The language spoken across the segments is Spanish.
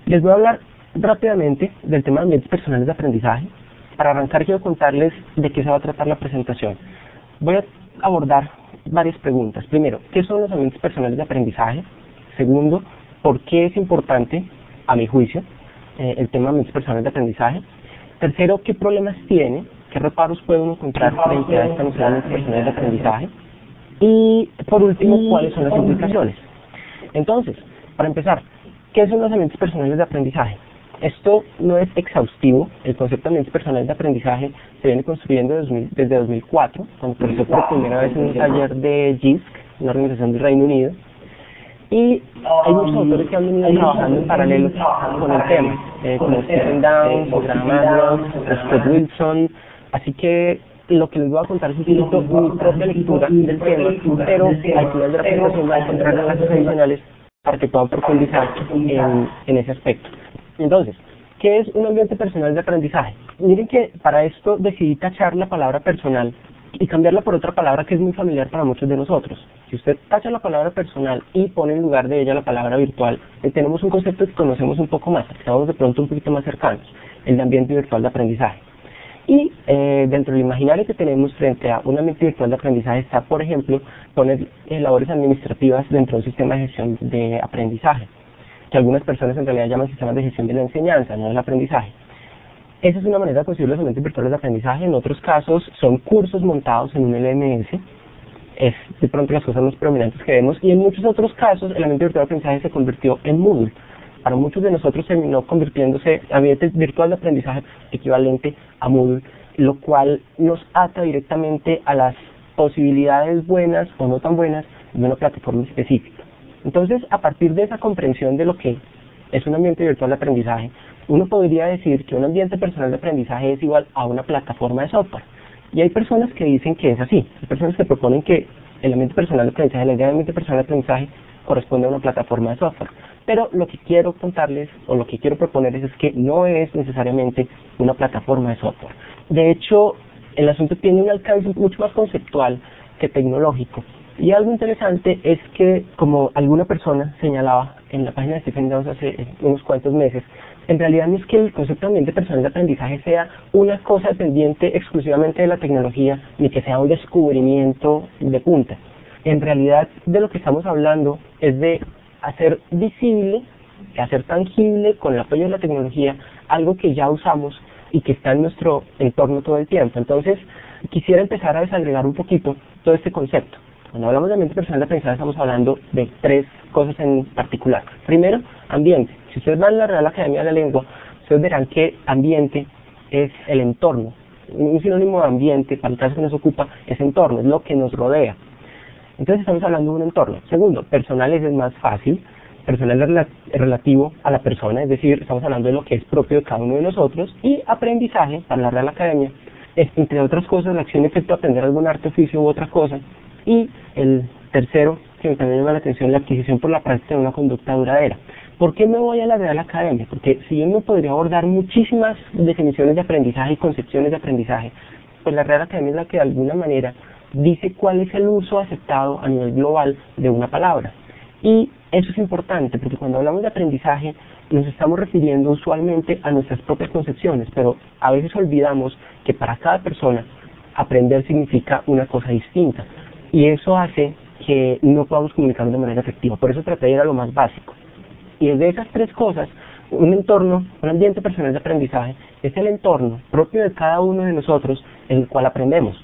Les voy a hablar rápidamente del tema de ambientes personales de aprendizaje. Para arrancar quiero contarles de qué se va a tratar la presentación. Voy a abordar varias preguntas. Primero, ¿qué son los ambientes personales de aprendizaje? Segundo, ¿por qué es importante, a mi juicio, el tema de ambientes personales de aprendizaje? Tercero, ¿qué problemas tiene? ¿Qué reparos puede uno encontrar frente a esta noción de ambientes personales de aprendizaje? Y por último, ¿cuáles son las implicaciones? Entonces, para empezar, ¿qué son los ambientes personales de aprendizaje? Esto no es exhaustivo. El concepto de ambientes personales de aprendizaje se viene construyendo desde 2004, cuando apareció por primera vez en un taller de JISC, una organización del Reino Unido. Y hay muchos autores que han venido trabajando en paralelo con el tema, como Stephen Downes, Graham Maslow, Scott Wilson. Así que lo que les voy a contar es un poquito mi propia lectura del tema, pero al final de la presentación van a encontrar enlaces adicionales para que puedan profundizar en ese aspecto. Entonces, ¿qué es un ambiente personal de aprendizaje? Miren que para esto decidí tachar la palabra personal y cambiarla por otra palabra que es muy familiar para muchos de nosotros. Si usted tacha la palabra personal y pone en lugar de ella la palabra virtual, tenemos un concepto que conocemos un poco más, que estamos de pronto un poquito más cercanos, el de ambiente virtual de aprendizaje. Y dentro del imaginario que tenemos frente a un ambiente virtual de aprendizaje está, por ejemplo, poner labores administrativas dentro de un sistema de gestión de aprendizaje, que algunas personas en realidad llaman sistemas de gestión de la enseñanza, no del aprendizaje. Esa es una manera de conseguir los ambientes virtuales de aprendizaje. En otros casos son cursos montados en un LMS, es de pronto las cosas más prominentes que vemos, y en muchos otros casos el ambiente virtual de aprendizaje se convirtió en Moodle. Para muchos de nosotros terminó convirtiéndose en ambiente virtual de aprendizaje equivalente a Moodle, lo cual nos ata directamente a las posibilidades buenas o no tan buenas de una plataforma específica. Entonces, a partir de esa comprensión de lo que es un ambiente virtual de aprendizaje, uno podría decir que un ambiente personal de aprendizaje es igual a una plataforma de software. Y hay personas que dicen que es así. Hay personas que proponen que el ambiente personal de aprendizaje, la idea de ambiente personal de aprendizaje, corresponde a una plataforma de software. Pero lo que quiero contarles, o lo que quiero proponerles, es que no es necesariamente una plataforma de software. De hecho, el asunto tiene un alcance mucho más conceptual que tecnológico. Y algo interesante es que, como alguna persona señalaba en la página de Stephen Downes hace unos cuantos meses, en realidad no es que el concepto de ambiente personal de aprendizaje sea una cosa dependiente exclusivamente de la tecnología, ni que sea un descubrimiento de punta. En realidad, de lo que estamos hablando es de hacer visible, hacer tangible, con el apoyo de la tecnología, algo que ya usamos y que está en nuestro entorno todo el tiempo. Entonces, quisiera empezar a desagregar un poquito todo este concepto. Cuando hablamos de ambiente personal de aprendizaje estamos hablando de tres cosas en particular. Primero, ambiente. Si ustedes van a la Real Academia de la Lengua, ustedes verán que ambiente es el entorno. Un sinónimo de ambiente, para el caso que nos ocupa, es entorno, es lo que nos rodea. Entonces estamos hablando de un entorno. Segundo, personal es más fácil. Personal es relativo a la persona, es decir, estamos hablando de lo que es propio de cada uno de nosotros. Y aprendizaje, para la Real Academia, es, entre otras cosas, la acción y efecto de aprender algún arte, oficio u otra cosa. Y el tercero, que también me llama la atención, la adquisición por la práctica de una conducta duradera. ¿Por qué me voy a la Real Academia? Porque si yo no podría abordar muchísimas definiciones de aprendizaje y concepciones de aprendizaje, pues la Real Academia es la que de alguna manera dice cuál es el uso aceptado a nivel global de una palabra. Y eso es importante, porque cuando hablamos de aprendizaje nos estamos refiriendo usualmente a nuestras propias concepciones, pero a veces olvidamos que para cada persona aprender significa una cosa distinta. Y eso hace que no podamos comunicarnos de manera efectiva. Por eso traté de ir a lo más básico. Y desde esas tres cosas, un entorno, un ambiente personal de aprendizaje, es el entorno propio de cada uno de nosotros en el cual aprendemos.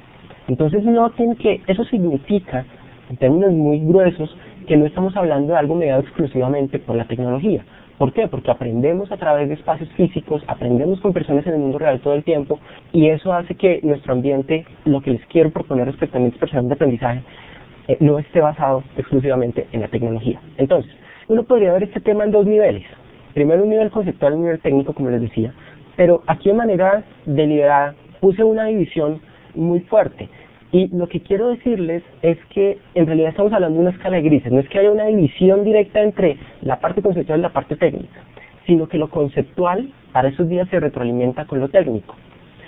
Entonces noten que eso significa, en términos muy gruesos, que no estamos hablando de algo mediado exclusivamente por la tecnología. ¿Por qué? Porque aprendemos a través de espacios físicos, aprendemos con personas en el mundo real todo el tiempo, y eso hace que nuestro ambiente, lo que les quiero proponer respecto a ambientes personales de aprendizaje, no esté basado exclusivamente en la tecnología. Entonces, uno podría ver este tema en dos niveles. Primero un nivel conceptual y un nivel técnico, como les decía, pero aquí de manera deliberada puse una división muy fuerte. Y lo que quiero decirles es que en realidad estamos hablando de una escala de grises. No es que haya una división directa entre la parte conceptual y la parte técnica, sino que lo conceptual para esos días se retroalimenta con lo técnico.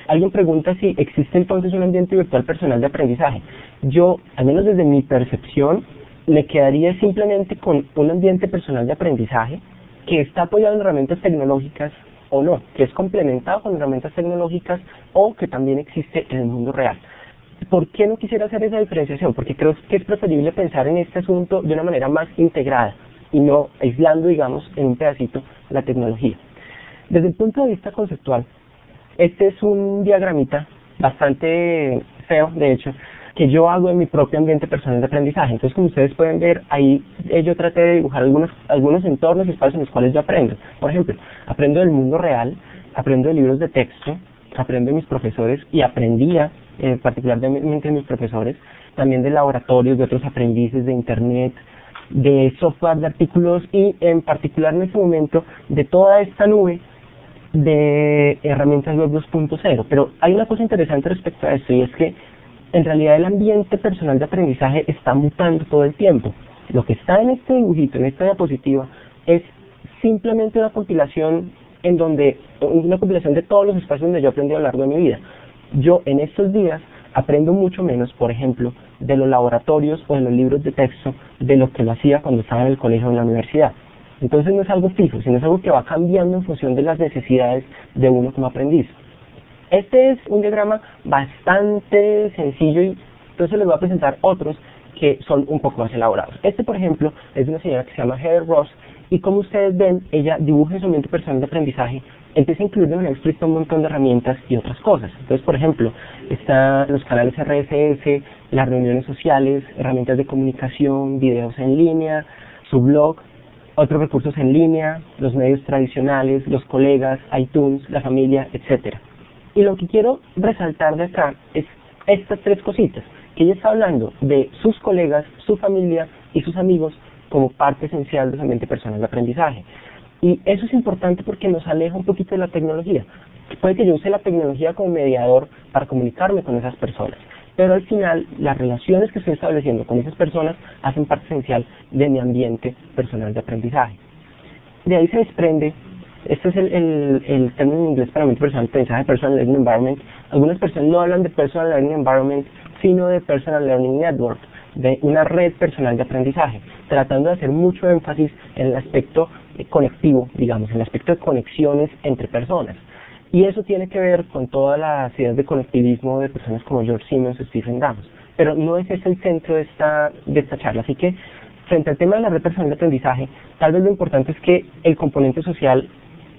Alguien pregunta si existe entonces un ambiente virtual personal de aprendizaje. Yo, al menos desde mi percepción, me quedaría simplemente con un ambiente personal de aprendizaje que está apoyado en herramientas tecnológicas o no, que es complementado con herramientas tecnológicas o que también existe en el mundo real. ¿Por qué no quisiera hacer esa diferenciación? Porque creo que es preferible pensar en este asunto de una manera más integrada y no aislando, digamos, en un pedacito la tecnología. Desde el punto de vista conceptual, este es un diagramita bastante feo, de hecho, que yo hago en mi propio ambiente personal de aprendizaje. Entonces, como ustedes pueden ver, ahí yo traté de dibujar algunos entornos y espacios en los cuales yo aprendo. Por ejemplo, aprendo del mundo real, aprendo de libros de texto, aprendo de mis profesores y aprendía, particularmente de mis profesores, también de laboratorios, de otros aprendices, de internet, de software, de artículos y en particular en este momento de toda esta nube de herramientas web 2.0. Pero hay una cosa interesante respecto a esto y es que en realidad el ambiente personal de aprendizaje está mutando todo el tiempo. Lo que está en este dibujito, en esta diapositiva, es simplemente una compilación de todos los espacios donde yo aprendí a lo largo de mi vida. Yo en estos días aprendo mucho menos, por ejemplo, de los laboratorios o de los libros de texto de lo que lo hacía cuando estaba en el colegio o en la universidad. Entonces no es algo fijo, sino es algo que va cambiando en función de las necesidades de uno como aprendiz. Este es un diagrama bastante sencillo y entonces les voy a presentar otros que son un poco más elaborados. Este, por ejemplo, es de una señora que se llama Heather Ross y como ustedes ven, ella dibuja en su ambiente personal de aprendizaje, empieza a incluir de manera explícita un montón de herramientas y otras cosas. Entonces, por ejemplo, están los canales RSS, las reuniones sociales, herramientas de comunicación, videos en línea, su blog, otros recursos en línea, los medios tradicionales, los colegas, iTunes, la familia, etcétera. Y lo que quiero resaltar de acá es estas tres cositas, que ella está hablando de sus colegas, su familia y sus amigos como parte esencial de su ambiente personal de aprendizaje. Y eso es importante porque nos aleja un poquito de la tecnología. Puede que yo use la tecnología como mediador para comunicarme con esas personas, pero al final las relaciones que estoy estableciendo con esas personas hacen parte esencial de mi ambiente personal de aprendizaje. De ahí se desprende, este es el término en inglés para ambiente personal de aprendizaje, Personal Learning Environment. Algunas personas no hablan de Personal Learning Environment, sino de Personal Learning Network, de una red personal de aprendizaje, tratando de hacer mucho énfasis en el aspecto conectivo, digamos, en el aspecto de conexiones entre personas. Y eso tiene que ver con todas las ideas de conectivismo de personas como George Simmons o Stephen Downes. Pero no ese es el centro de esta charla. Así que, frente al tema de la red personal de aprendizaje, tal vez lo importante es que el componente social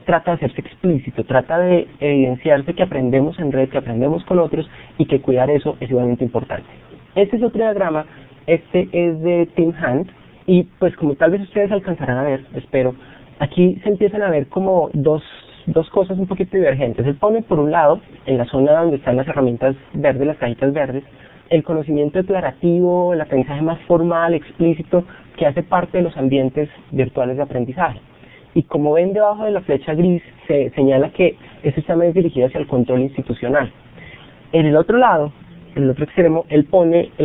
trata de hacerse explícito, trata de evidenciarse que aprendemos en red, que aprendemos con otros y que cuidar eso es igualmente importante. Este es otro diagrama, este es de Tim Hunt y pues como tal vez ustedes alcanzarán a ver, espero, aquí se empiezan a ver como dos cosas un poquito divergentes. Él pone por un lado, en la zona donde están las herramientas verdes, las cajitas verdes, el conocimiento declarativo, el aprendizaje más formal, explícito, que hace parte de los ambientes virtuales de aprendizaje. Y como ven debajo de la flecha gris, se señala que este está más dirigido hacia el control institucional. En el otro lado, en el otro extremo, él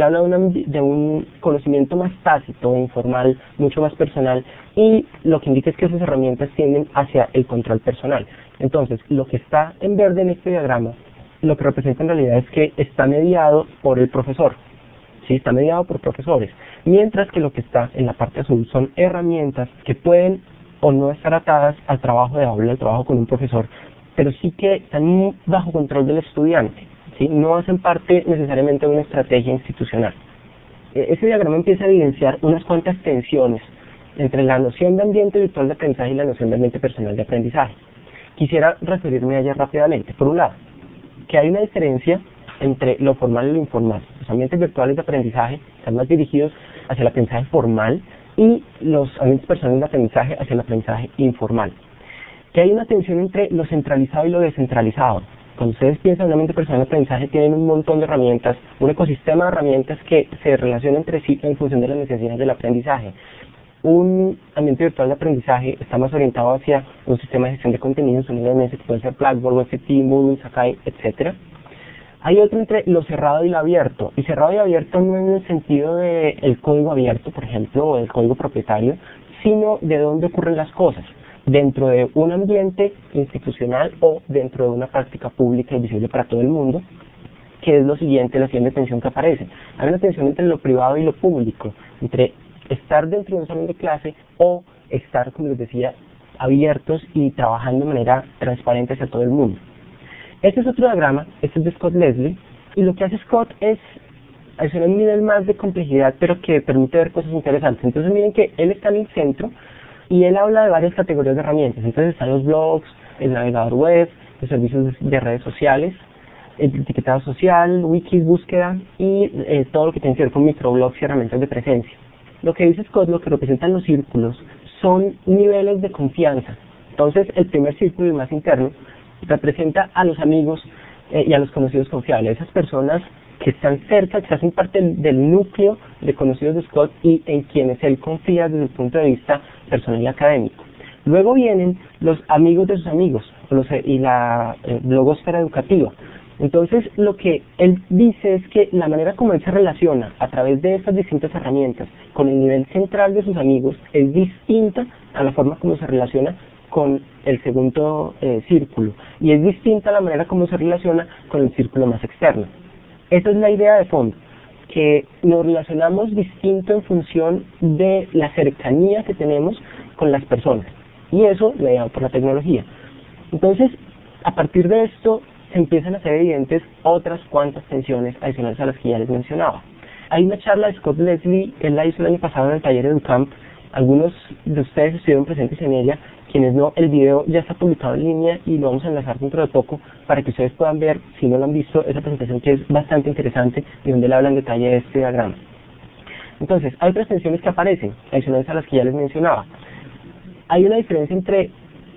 habla de un conocimiento más tácito, informal, mucho más personal, y lo que indica es que esas herramientas tienden hacia el control personal. Entonces, lo que está en verde en este diagrama, lo que representa en realidad es que está mediado por el profesor, ¿sí? Está mediado por profesores, mientras que lo que está en la parte azul son herramientas que pueden o no estar atadas al trabajo de aula, al trabajo con un profesor, pero sí que están bajo control del estudiante, ¿sí? No hacen parte necesariamente de una estrategia institucional. Ese diagrama empieza a evidenciar unas cuantas tensiones entre la noción de ambiente virtual de aprendizaje y la noción de ambiente personal de aprendizaje. Quisiera referirme a ella rápidamente. Por un lado, que hay una diferencia entre lo formal y lo informal. Los ambientes virtuales de aprendizaje están más dirigidos hacia el aprendizaje formal y los ambientes personales de aprendizaje hacia el aprendizaje informal. Que hay una tensión entre lo centralizado y lo descentralizado. Cuando ustedes piensan en un ambiente personal de aprendizaje, tienen un montón de herramientas, un ecosistema de herramientas que se relacionan entre sí en función de las necesidades del aprendizaje. Un ambiente virtual de aprendizaje está más orientado hacia un sistema de gestión de contenidos, un LMS que puede ser Blackboard, OST, Moodle, Sakai, etc. Hay otro entre lo cerrado y lo abierto. Y cerrado y abierto no en el sentido del código abierto, por ejemplo, o del código propietario, sino de dónde ocurren las cosas. Dentro de un ambiente institucional o dentro de una práctica pública y visible para todo el mundo, que es lo siguiente, la siguiente tensión que aparece. Hay una tensión entre lo privado y lo público, entre estar dentro de un salón de clase o estar, como les decía, abiertos y trabajando de manera transparente hacia todo el mundo. Este es otro diagrama, este es de Scott Leslie, y lo que hace Scott es hacer un nivel más de complejidad, pero que permite ver cosas interesantes. Entonces miren que él está en el centro y él habla de varias categorías de herramientas. Entonces están los blogs, el navegador web, los servicios de redes sociales, el etiquetado social, wikis, búsqueda y todo lo que tiene que ver con microblogs y herramientas de presencia. Lo que dice Scott, lo que representan los círculos, son niveles de confianza. Entonces el primer círculo, el más interno, representa a los amigos y a los conocidos confiables, esas personas que están cerca, que hacen parte del núcleo de conocidos de Scott y en quienes él confía desde el punto de vista personal y académico. Luego vienen los amigos de sus amigos y la blogosfera educativa. Entonces lo que él dice es que la manera como él se relaciona a través de estas distintas herramientas con el nivel central de sus amigos es distinta a la forma como se relaciona con el segundo círculo, y es distinta a la manera como se relaciona con el círculo más externo. Esa es la idea de fondo, que nos relacionamos distinto en función de la cercanía que tenemos con las personas, y eso mediado por la tecnología. Entonces, a partir de esto, se empiezan a hacer evidentes otras cuantas tensiones adicionales a las que ya les mencionaba. Hay una charla de Scott Leslie, que él la hizo el año pasado en el taller EduCamp. Algunos de ustedes estuvieron presentes en ella, quienes no, el video ya está publicado en línea y lo vamos a enlazar dentro de poco para que ustedes puedan ver, si no lo han visto, esa presentación que es bastante interesante y donde él habla en detalle de este diagrama. Entonces, hay otras tensiones que aparecen, adicionales a las que ya les mencionaba. Hay una diferencia entre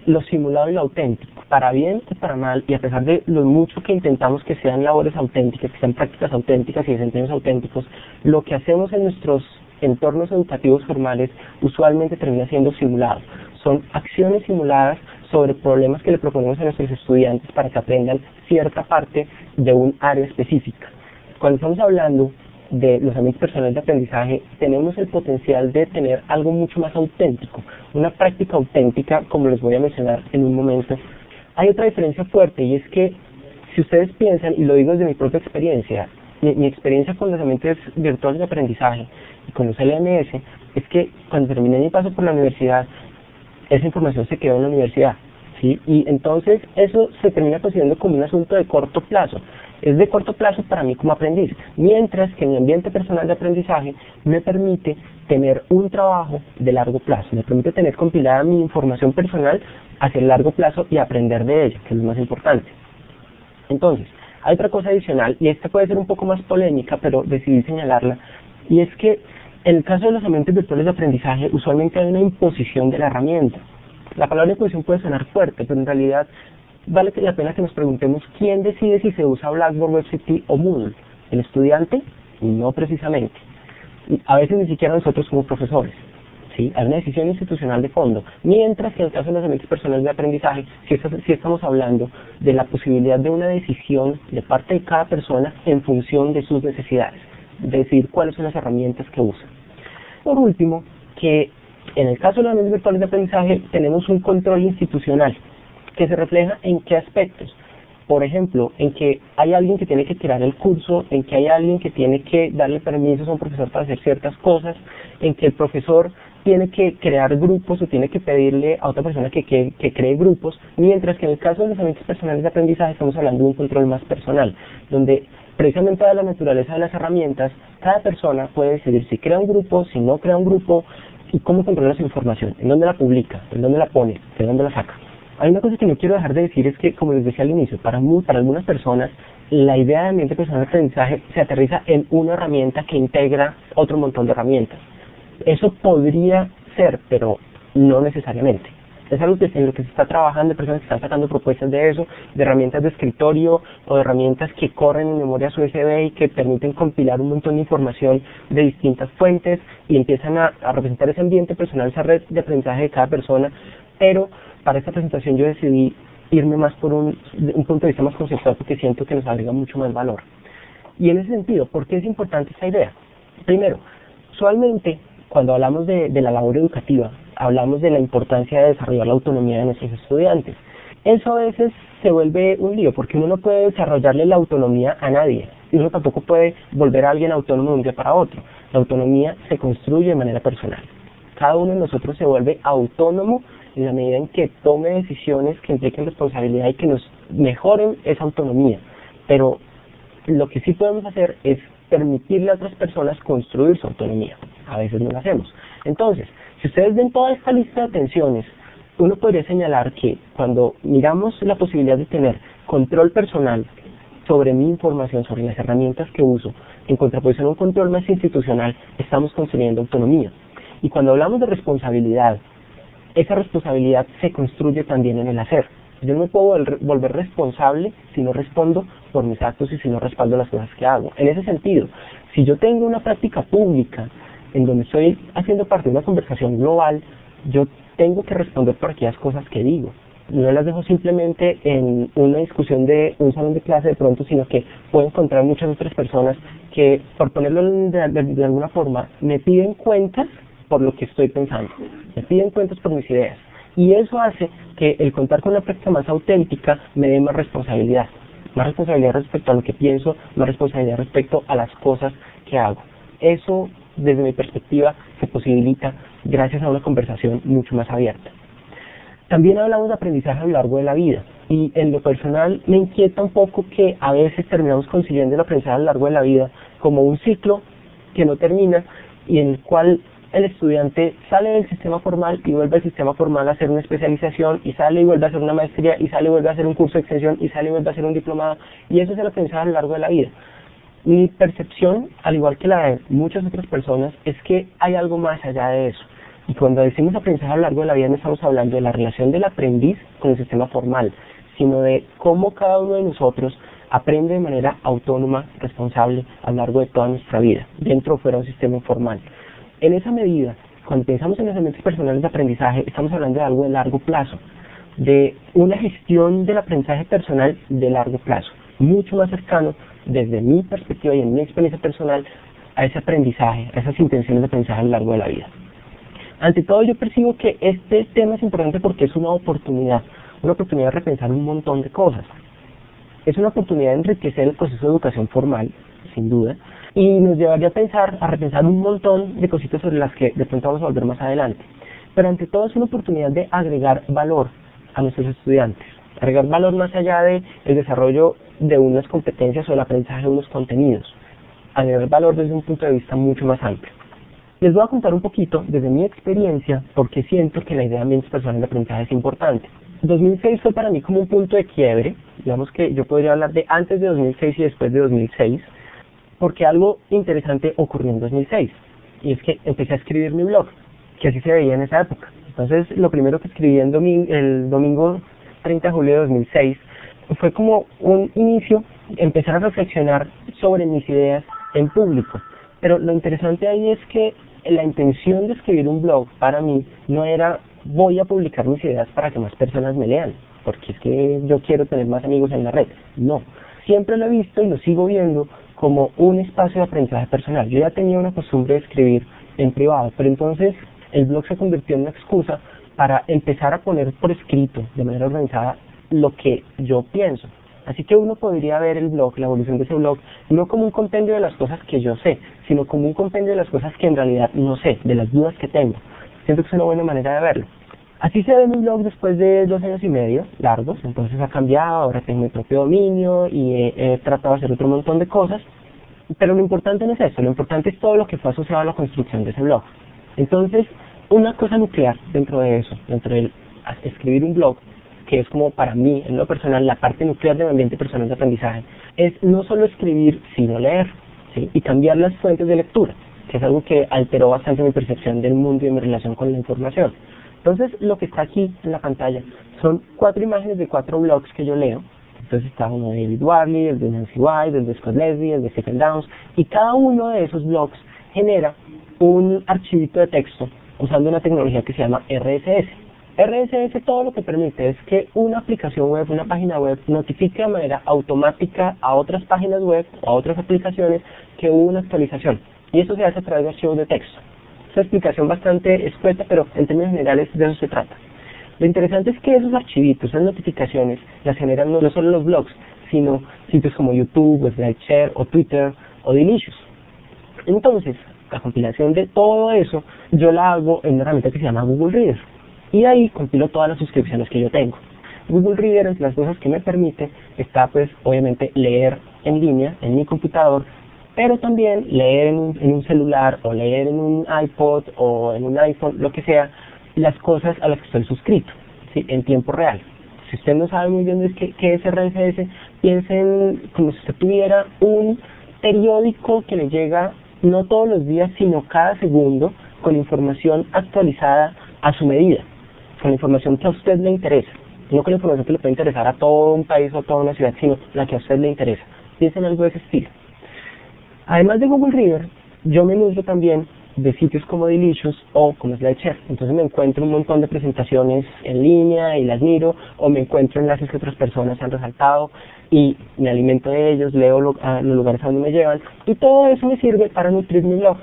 lo simulado y lo auténtico, para bien y para mal, y a pesar de lo mucho que intentamos que sean labores auténticas, que sean prácticas auténticas y desempeños auténticos, lo que hacemos en nuestros entornos educativos formales usualmente termina siendo simulado. Son acciones simuladas sobre problemas que le proponemos a nuestros estudiantes para que aprendan cierta parte de un área específica. Cuando estamos hablando de los ambientes personales de aprendizaje, tenemos el potencial de tener algo mucho más auténtico, una práctica auténtica, como les voy a mencionar en un momento. Hay otra diferencia fuerte, y es que si ustedes piensan, y lo digo desde mi propia experiencia, mi experiencia con los ambientes virtuales de aprendizaje y con los LMS, es que cuando terminé mi paso por la universidad, esa información se quedó en la universidad, ¿sí? Y entonces eso se termina considerando como un asunto de corto plazo. Es de corto plazo para mí como aprendiz, mientras que mi ambiente personal de aprendizaje me permite tener un trabajo de largo plazo, me permite tener compilada mi información personal hacia el largo plazo y aprender de ella, que es lo más importante. Entonces, hay otra cosa adicional, y esta puede ser un poco más polémica, pero decidí señalarla, y es que en el caso de los ambientes virtuales de aprendizaje, usualmente hay una imposición de la herramienta. La palabra imposición puede sonar fuerte, pero en realidad vale la pena que nos preguntemos quién decide si se usa Blackboard, WebCT o Moodle. ¿El estudiante? No precisamente. A veces ni siquiera nosotros como profesores. ¿Sí? Hay una decisión institucional de fondo. Mientras que en el caso de los ambientes personales de aprendizaje, sí estamos hablando de la posibilidad de una decisión de parte de cada persona en función de sus necesidades. Decir cuáles son las herramientas que usa. Por último, que en el caso de los ambientes virtuales de aprendizaje tenemos un control institucional que se refleja en qué aspectos. Por ejemplo, en que hay alguien que tiene que tirar el curso, en que hay alguien que tiene que darle permisos a un profesor para hacer ciertas cosas, en que el profesor tiene que crear grupos o tiene que pedirle a otra persona que cree grupos, mientras que en el caso de los ambientes personales de aprendizaje estamos hablando de un control más personal, donde precisamente dada la naturaleza de las herramientas, cada persona puede decidir si crea un grupo, si no crea un grupo, y cómo controla su información, en dónde la publica, en dónde la pone, de dónde la saca. Hay una cosa que no quiero dejar de decir, es que, como les decía al inicio, para algunas personas, la idea de ambiente personal de aprendizaje se aterriza en una herramienta que integra otro montón de herramientas. Eso podría ser, pero no necesariamente. Es algo en lo que se está trabajando, de personas que están sacando propuestas de eso, de herramientas de escritorio o de herramientas que corren en memorias USB y que permiten compilar un montón de información de distintas fuentes y empiezan a representar ese ambiente personal, esa red de aprendizaje de cada persona. Pero para esta presentación yo decidí irme más por un punto de vista más conceptual, porque siento que nos agrega mucho más valor. Y en ese sentido, ¿por qué es importante esta idea? Primero, usualmente cuando hablamos de la labor educativa, hablamos de la importancia de desarrollar la autonomía de nuestros estudiantes. Eso a veces se vuelve un lío, porque uno no puede desarrollarle la autonomía a nadie, y uno tampoco puede volver a alguien autónomo de un día para otro. La autonomía se construye de manera personal. Cada uno de nosotros se vuelve autónomo en la medida en que tome decisiones que impliquen responsabilidad y que nos mejoren esa autonomía. Pero lo que sí podemos hacer es permitirle a otras personas construir su autonomía. A veces no lo hacemos. Entonces, si ustedes ven toda esta lista de atenciones, uno podría señalar que cuando miramos la posibilidad de tener control personal sobre mi información, sobre las herramientas que uso, en contraposición a un control más institucional, estamos construyendo autonomía. Y cuando hablamos de responsabilidad, esa responsabilidad se construye también en el hacer. Yo no me puedo volver responsable si no respondo por mis actos y si no respaldo las cosas que hago. En ese sentido, si yo tengo una práctica pública en donde estoy haciendo parte de una conversación global, yo tengo que responder por aquellas cosas que digo. No las dejo simplemente en una discusión de un salón de clase de pronto, sino que puedo encontrar muchas otras personas que, por ponerlo de alguna forma, me piden cuentas por lo que estoy pensando, me piden cuentas por mis ideas. Y eso hace que el contar con una práctica más auténtica me dé más responsabilidad respecto a lo que pienso, más responsabilidad respecto a las cosas que hago. Eso, desde mi perspectiva, se posibilita gracias a una conversación mucho más abierta. También hablamos de aprendizaje a lo largo de la vida, y en lo personal me inquieta un poco que a veces terminamos concibiendo el aprendizaje a lo largo de la vida como un ciclo que no termina y en el cual el estudiante sale del sistema formal y vuelve al sistema formal a hacer una especialización, y sale y vuelve a hacer una maestría, y sale y vuelve a hacer un curso de extensión, y sale y vuelve a hacer un diplomado, y eso es el aprendizaje a lo largo de la vida. Mi percepción, al igual que la de muchas otras personas, es que hay algo más allá de eso. Y cuando decimos aprendizaje a lo largo de la vida no estamos hablando de la relación del aprendiz con el sistema formal, sino de cómo cada uno de nosotros aprende de manera autónoma, responsable, a lo largo de toda nuestra vida, dentro o fuera de un sistema formal. En esa medida, cuando pensamos en los elementos personales de aprendizaje, estamos hablando de algo de largo plazo, de una gestión del aprendizaje personal de largo plazo, mucho más cercano, desde mi perspectiva y en mi experiencia personal, a ese aprendizaje, a esas intenciones de aprendizaje a lo largo de la vida. Ante todo, yo percibo que este tema es importante porque es una oportunidad de repensar un montón de cosas. Es una oportunidad de enriquecer el proceso de educación formal, sin duda, y nos llevaría a repensar un montón de cositas sobre las que de pronto vamos a volver más adelante. Pero ante todo es una oportunidad de agregar valor a nuestros estudiantes, agregar valor más allá de el desarrollo de unas competencias o el aprendizaje de unos contenidos, agregar valor desde un punto de vista mucho más amplio. Les voy a contar un poquito desde mi experiencia porque siento que la idea de ambientes personales de aprendizaje es importante. 2006 fue para mí como un punto de quiebre, digamos que yo podría hablar de antes de 2006 y después de 2006, porque algo interesante ocurrió en 2006, y es que empecé a escribir mi blog, que así se veía en esa época. Entonces, lo primero que escribí el domingo 30 de julio de 2006 fue como un inicio, empezar a reflexionar sobre mis ideas en público. Pero lo interesante ahí es que la intención de escribir un blog para mí no era voy a publicar mis ideas para que más personas me lean, porque es que yo quiero tener más amigos en la red. No, siempre lo he visto y lo sigo viendo como un espacio de aprendizaje personal. Yo ya tenía una costumbre de escribir en privado, pero entonces el blog se convirtió en una excusa para empezar a poner por escrito, de manera organizada, lo que yo pienso. Así que uno podría ver el blog, la evolución de ese blog, no como un compendio de las cosas que yo sé, sino como un compendio de las cosas que en realidad no sé, de las dudas que tengo. Siento que es una buena manera de verlo. Así se ve mi blog después de 2 años y medio largos, entonces ha cambiado, ahora tengo mi propio dominio y he tratado de hacer otro montón de cosas, pero lo importante no es eso, lo importante es todo lo que fue asociado a la construcción de ese blog. Entonces, una cosa nuclear dentro de eso, dentro de escribir un blog, que es como para mí, en lo personal, la parte nuclear del ambiente personal de aprendizaje, es no solo escribir, sino leer, ¿sí? Y cambiar las fuentes de lectura, que es algo que alteró bastante mi percepción del mundo y mi relación con la información. Entonces, lo que está aquí en la pantalla son 4 imágenes de 4 blogs que yo leo. Entonces está uno de David Warley, el de Nancy White, el de Scott Leslie, el de Stephen Downes, y cada uno de esos blogs genera un archivito de texto usando una tecnología que se llama RSS. RSS todo lo que permite es que una aplicación web, una página web, notifique de manera automática a otras páginas web o a otras aplicaciones que hubo una actualización. Y eso se hace a través de archivos de texto. Es una explicación bastante escueta, pero en términos generales de eso se trata. Lo interesante es que esos archivitos, esas notificaciones, las generan no solo los blogs, sino sitios como YouTube, SlideShare, o Twitter, o Delicious. Entonces, la compilación de todo eso, yo la hago en una herramienta que se llama Google Reader. y de ahí compilo todas las suscripciones que yo tengo. Google Reader, entre las cosas que me permite, está pues obviamente leer en línea en mi computador, pero también leer en un celular o leer en un iPod o en un iPhone, lo que sea, las cosas a las que estoy suscrito, ¿sí? En tiempo real. Si usted no sabe muy bien qué es RSS, piensen como si usted tuviera un periódico que le llega no todos los días, sino cada segundo, con información actualizada a su medida, con la información que a usted le interesa, no con la información que le puede interesar a todo un país o a toda una ciudad, sino la que a usted le interesa. Piensen en algo de ese estilo. Además de Google Reader, yo me nutro también de sitios como Delicious o como SlideShare. Entonces me encuentro un montón de presentaciones en línea y las miro, o me encuentro enlaces que otras personas han resaltado y me alimento de ellos, leo los lugares a donde me llevan, y todo eso me sirve para nutrir mi blog.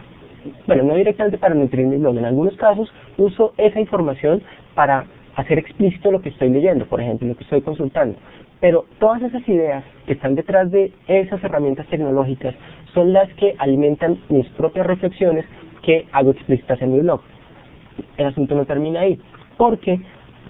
Bueno, no directamente para nutrir mi blog, en algunos casos uso esa información para hacer explícito lo que estoy leyendo, por ejemplo, lo que estoy consultando. Pero todas esas ideas que están detrás de esas herramientas tecnológicas son las que alimentan mis propias reflexiones que hago explícitas en mi blog. El asunto no termina ahí, porque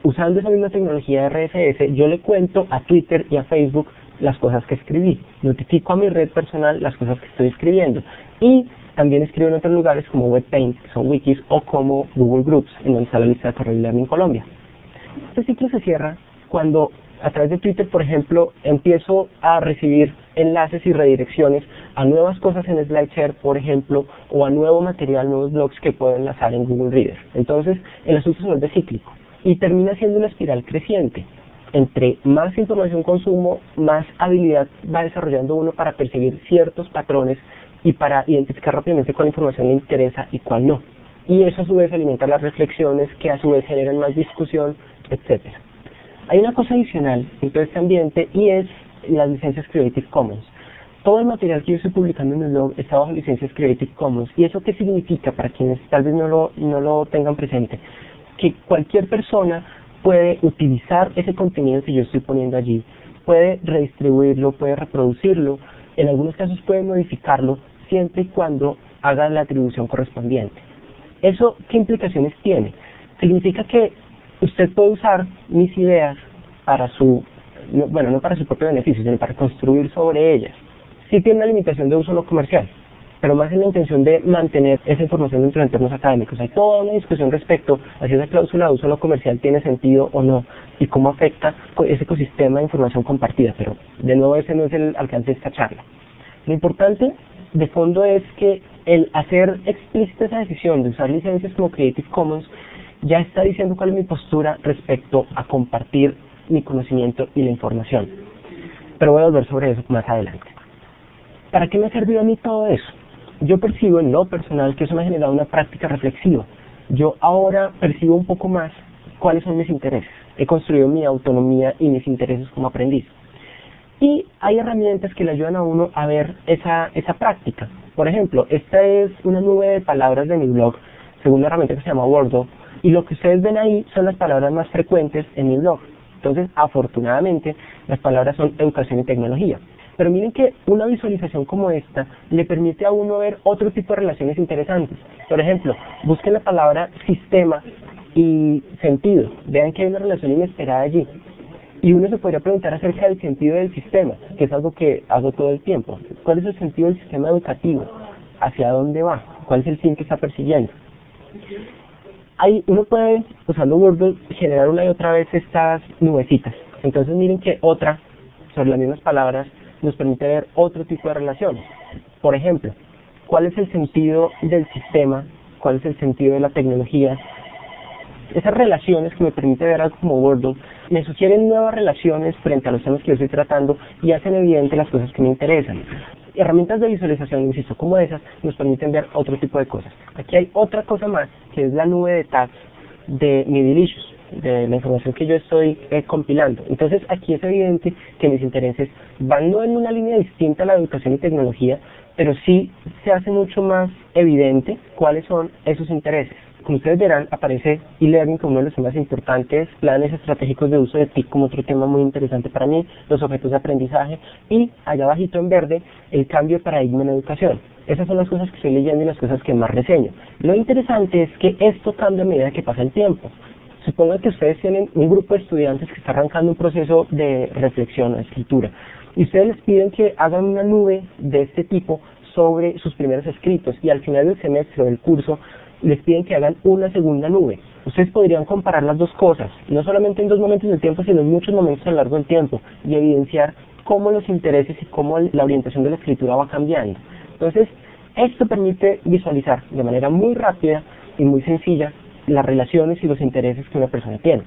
usando esa misma tecnología de RSS, yo le cuento a Twitter y a Facebook las cosas que escribí, notifico a mi red personal las cosas que estoy escribiendo, y también escribo en otros lugares como WebPaint, que son wikis, o como Google Groups, en donde está la lista de Correo Learning Colombia. Este ciclo se cierra cuando a través de Twitter, por ejemplo, empiezo a recibir enlaces y redirecciones a nuevas cosas en SlideShare, por ejemplo, o a nuevo material, nuevos blogs que puedo enlazar en Google Reader. Entonces, el asunto se vuelve cíclico y termina siendo una espiral creciente. Entre más información consumo, más habilidad va desarrollando uno para percibir ciertos patrones y para identificar rápidamente cuál información le interesa y cuál no. Y eso a su vez alimenta las reflexiones que a su vez generan más discusión, etcétera. Hay una cosa adicional en todo este ambiente y es las licencias Creative Commons. Todo el material que yo estoy publicando en el blog está bajo licencias Creative Commons. ¿Y eso qué significa para quienes tal vez no lo tengan presente? Que cualquier persona puede utilizar ese contenido que yo estoy poniendo allí, puede redistribuirlo, puede reproducirlo, en algunos casos puede modificarlo, siempre y cuando haga la atribución correspondiente. ¿Eso qué implicaciones tiene? Significa que usted puede usar mis ideas para no para su propio beneficio, sino para construir sobre ellas. Sí tiene una limitación de uso no comercial, pero más en la intención de mantener esa información dentro de entornos académicos. Hay toda una discusión respecto a si esa cláusula de uso no comercial tiene sentido o no, y cómo afecta ese ecosistema de información compartida, pero de nuevo ese no es el alcance de esta charla. Lo importante de fondo es que el hacer explícita esa decisión de usar licencias como Creative Commons ya está diciendo cuál es mi postura respecto a compartir mi conocimiento y la información. Pero voy a volver sobre eso más adelante. ¿Para qué me ha servido a mí todo eso? Yo percibo en lo personal que eso me ha generado una práctica reflexiva. Yo ahora percibo un poco más cuáles son mis intereses. He construido mi autonomía y mis intereses como aprendiz. Y hay herramientas que le ayudan a uno a ver esa práctica. Por ejemplo, esta es una nube de palabras de mi blog, según una herramienta que se llama Wordle, y lo que ustedes ven ahí son las palabras más frecuentes en mi blog. Entonces, afortunadamente, las palabras son educación y tecnología. Pero miren que una visualización como esta le permite a uno ver otro tipo de relaciones interesantes. Por ejemplo, busquen la palabra sistema y sentido. Vean que hay una relación inesperada allí. Y uno se podría preguntar acerca del sentido del sistema, que es algo que hago todo el tiempo. ¿Cuál es el sentido del sistema educativo? ¿Hacia dónde va? ¿Cuál es el fin que está persiguiendo? Uno puede, usando Wordle, generar una y otra vez estas nubecitas. Entonces miren que otra, sobre las mismas palabras, nos permite ver otro tipo de relaciones. Por ejemplo, ¿cuál es el sentido del sistema? ¿Cuál es el sentido de la tecnología? Esas relaciones que me permite ver algo como Wordle me sugieren nuevas relaciones frente a los temas que yo estoy tratando y hacen evidente las cosas que me interesan. Herramientas de visualización, insisto, como esas, nos permiten ver otro tipo de cosas. Aquí hay otra cosa más, que es la nube de tags de mi Delicious, de la información que yo estoy compilando. Entonces aquí es evidente que mis intereses van no en una línea distinta a la educación y tecnología, pero sí se hace mucho más evidente cuáles son esos intereses. Como ustedes verán, aparece e-learning como uno de los temas importantes, planes estratégicos de uso de TIC como otro tema muy interesante para mí, los objetos de aprendizaje, y allá abajito en verde, el cambio de paradigma en educación. Esas son las cosas que estoy leyendo y las cosas que más reseño. Lo interesante es que esto cambia a medida que pasa el tiempo. Supongan que ustedes tienen un grupo de estudiantes que está arrancando un proceso de reflexión o escritura, y ustedes les piden que hagan una nube de este tipo sobre sus primeros escritos, y al final del semestre o del curso les piden que hagan una segunda nube. Ustedes podrían comparar las dos cosas, no solamente en dos momentos del tiempo, sino en muchos momentos a lo largo del tiempo, y evidenciar cómo los intereses y cómo la orientación de la escritura va cambiando. Entonces, esto permite visualizar de manera muy rápida y muy sencilla las relaciones y los intereses que una persona tiene.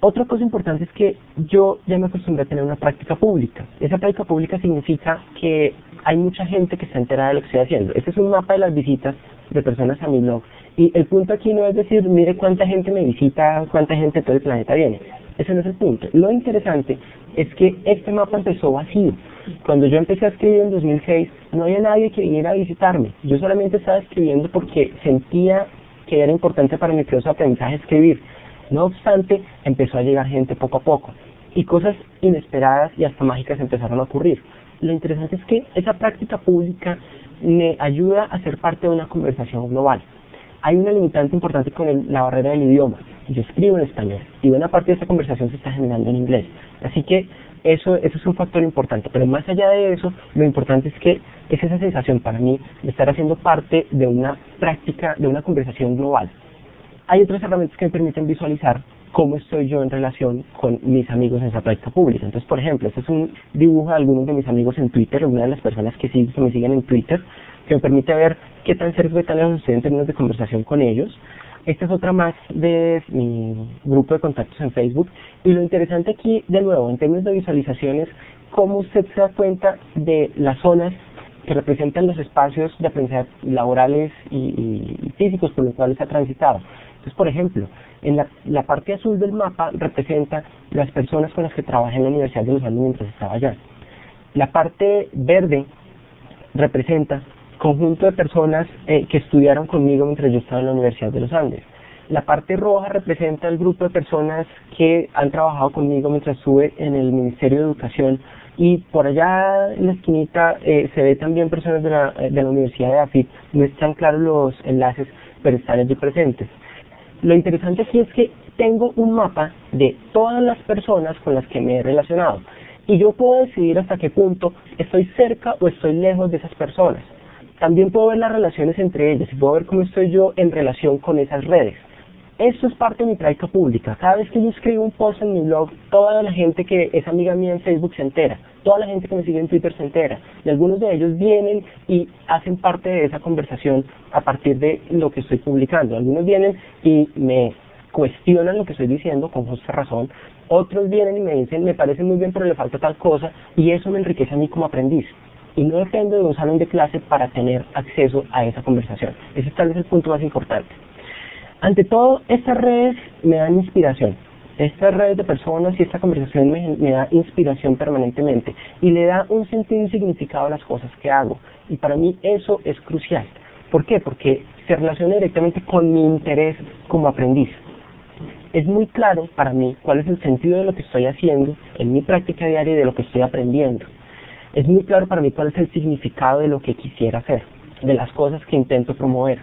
Otra cosa importante es que yo ya me acostumbré a tener una práctica pública. Esa práctica pública significa que hay mucha gente que está enterada de lo que estoy haciendo. Este es un mapa de las visitas de personas a mi blog. Y el punto aquí no es decir, mire cuánta gente me visita, cuánta gente de todo el planeta viene. Ese no es el punto. Lo interesante es que este mapa empezó vacío. Cuando yo empecé a escribir en 2006, no había nadie que viniera a visitarme. Yo solamente estaba escribiendo porque sentía que era importante para mi proceso de aprendizaje escribir. No obstante, empezó a llegar gente poco a poco, y cosas inesperadas y hasta mágicas empezaron a ocurrir. Lo interesante es que esa práctica pública me ayuda a ser parte de una conversación global. Hay una limitante importante con la barrera del idioma. Yo escribo en español, y buena parte de esta conversación se está generando en inglés. Así que eso es un factor importante, pero más allá de eso, lo importante es que es esa sensación para mí de estar haciendo parte de una práctica, de una conversación global. Hay otras herramientas que me permiten visualizar cómo estoy yo en relación con mis amigos en esa práctica pública. Entonces, por ejemplo, este es un dibujo de algunos de mis amigos en Twitter, una de las personas que me siguen en Twitter, que me permite ver qué tan cerca y tan lejos estoy en términos de conversación con ellos. Esta es otra más de mi grupo de contactos en Facebook. Y lo interesante aquí, de nuevo, en términos de visualizaciones, cómo usted se da cuenta de las zonas que representan los espacios de aprendizaje laborales y físicos por los cuales ha transitado. Entonces, por ejemplo, en la parte azul del mapa representa las personas con las que trabajé en la Universidad de los Andes mientras estaba allá. La parte verde representa conjunto de personas que estudiaron conmigo mientras yo estaba en la Universidad de los Andes. La parte roja representa el grupo de personas que han trabajado conmigo mientras estuve en el Ministerio de Educación, y por allá en la esquinita se ve también personas de la Universidad de AFIT. No están claros los enlaces, pero están allí presentes. Lo interesante aquí es que tengo un mapa de todas las personas con las que me he relacionado, y yo puedo decidir hasta qué punto estoy cerca o estoy lejos de esas personas. También puedo ver las relaciones entre ellas y puedo ver cómo estoy yo en relación con esas redes. Esto es parte de mi práctica pública. Cada vez que yo escribo un post en mi blog, toda la gente que es amiga mía en Facebook se entera, toda la gente que me sigue en Twitter se entera, y algunos de ellos vienen y hacen parte de esa conversación a partir de lo que estoy publicando. Algunos vienen y me cuestionan lo que estoy diciendo con justa razón, otros vienen y me dicen, me parece muy bien pero le falta tal cosa, y eso me enriquece a mí como aprendiz. Y no dependo de un salón de clase para tener acceso a esa conversación. Ese es tal vez el punto más importante. Ante todo, estas redes me dan inspiración. Estas redes de personas y esta conversación me da inspiración permanentemente y le da un sentido y significado a las cosas que hago. Y para mí eso es crucial. ¿Por qué? Porque se relaciona directamente con mi interés como aprendiz. Es muy claro para mí cuál es el sentido de lo que estoy haciendo en mi práctica diaria y de lo que estoy aprendiendo. Es muy claro para mí cuál es el significado de lo que quisiera hacer, de las cosas que intento promover.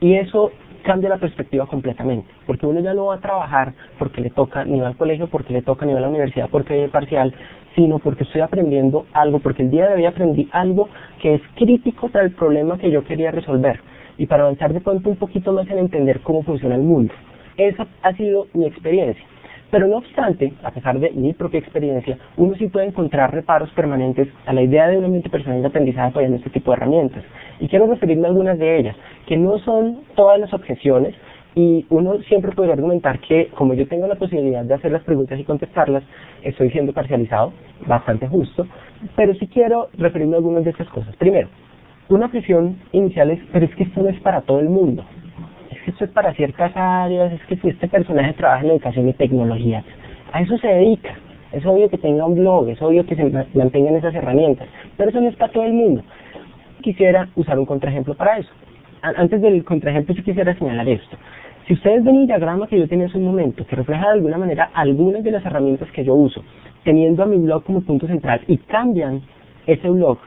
Y eso cambia la perspectiva completamente, porque uno ya no va a trabajar porque le toca, ni va al colegio porque le toca, ni va a la universidad porque hay parcial, sino porque estoy aprendiendo algo, porque el día de hoy aprendí algo que es crítico para el problema que yo quería resolver, y para avanzar de pronto un poquito más en entender cómo funciona el mundo. Esa ha sido mi experiencia. Pero no obstante, a pesar de mi propia experiencia, uno sí puede encontrar reparos permanentes a la idea de un ambiente personal de aprendizaje apoyando este tipo de herramientas. Y quiero referirme a algunas de ellas, que no son todas las objeciones, y uno siempre podría argumentar que, como yo tengo la posibilidad de hacer las preguntas y contestarlas, estoy siendo parcializado, bastante justo, pero sí quiero referirme a algunas de estas cosas. Primero, una objeción inicial es, pero es que esto no es para todo el mundo. Esto es para ciertas áreas, es que si este personaje trabaja en educación y tecnología, a eso se dedica. Es obvio que tenga un blog, es obvio que se mantengan esas herramientas, pero eso no es para todo el mundo. Quisiera usar un contraejemplo para eso. Antes del contraejemplo sí quisiera señalar esto. Si ustedes ven el diagrama que yo tenía hace un momento, que refleja de alguna manera algunas de las herramientas que yo uso, teniendo a mi blog como punto central, y cambian ese blog,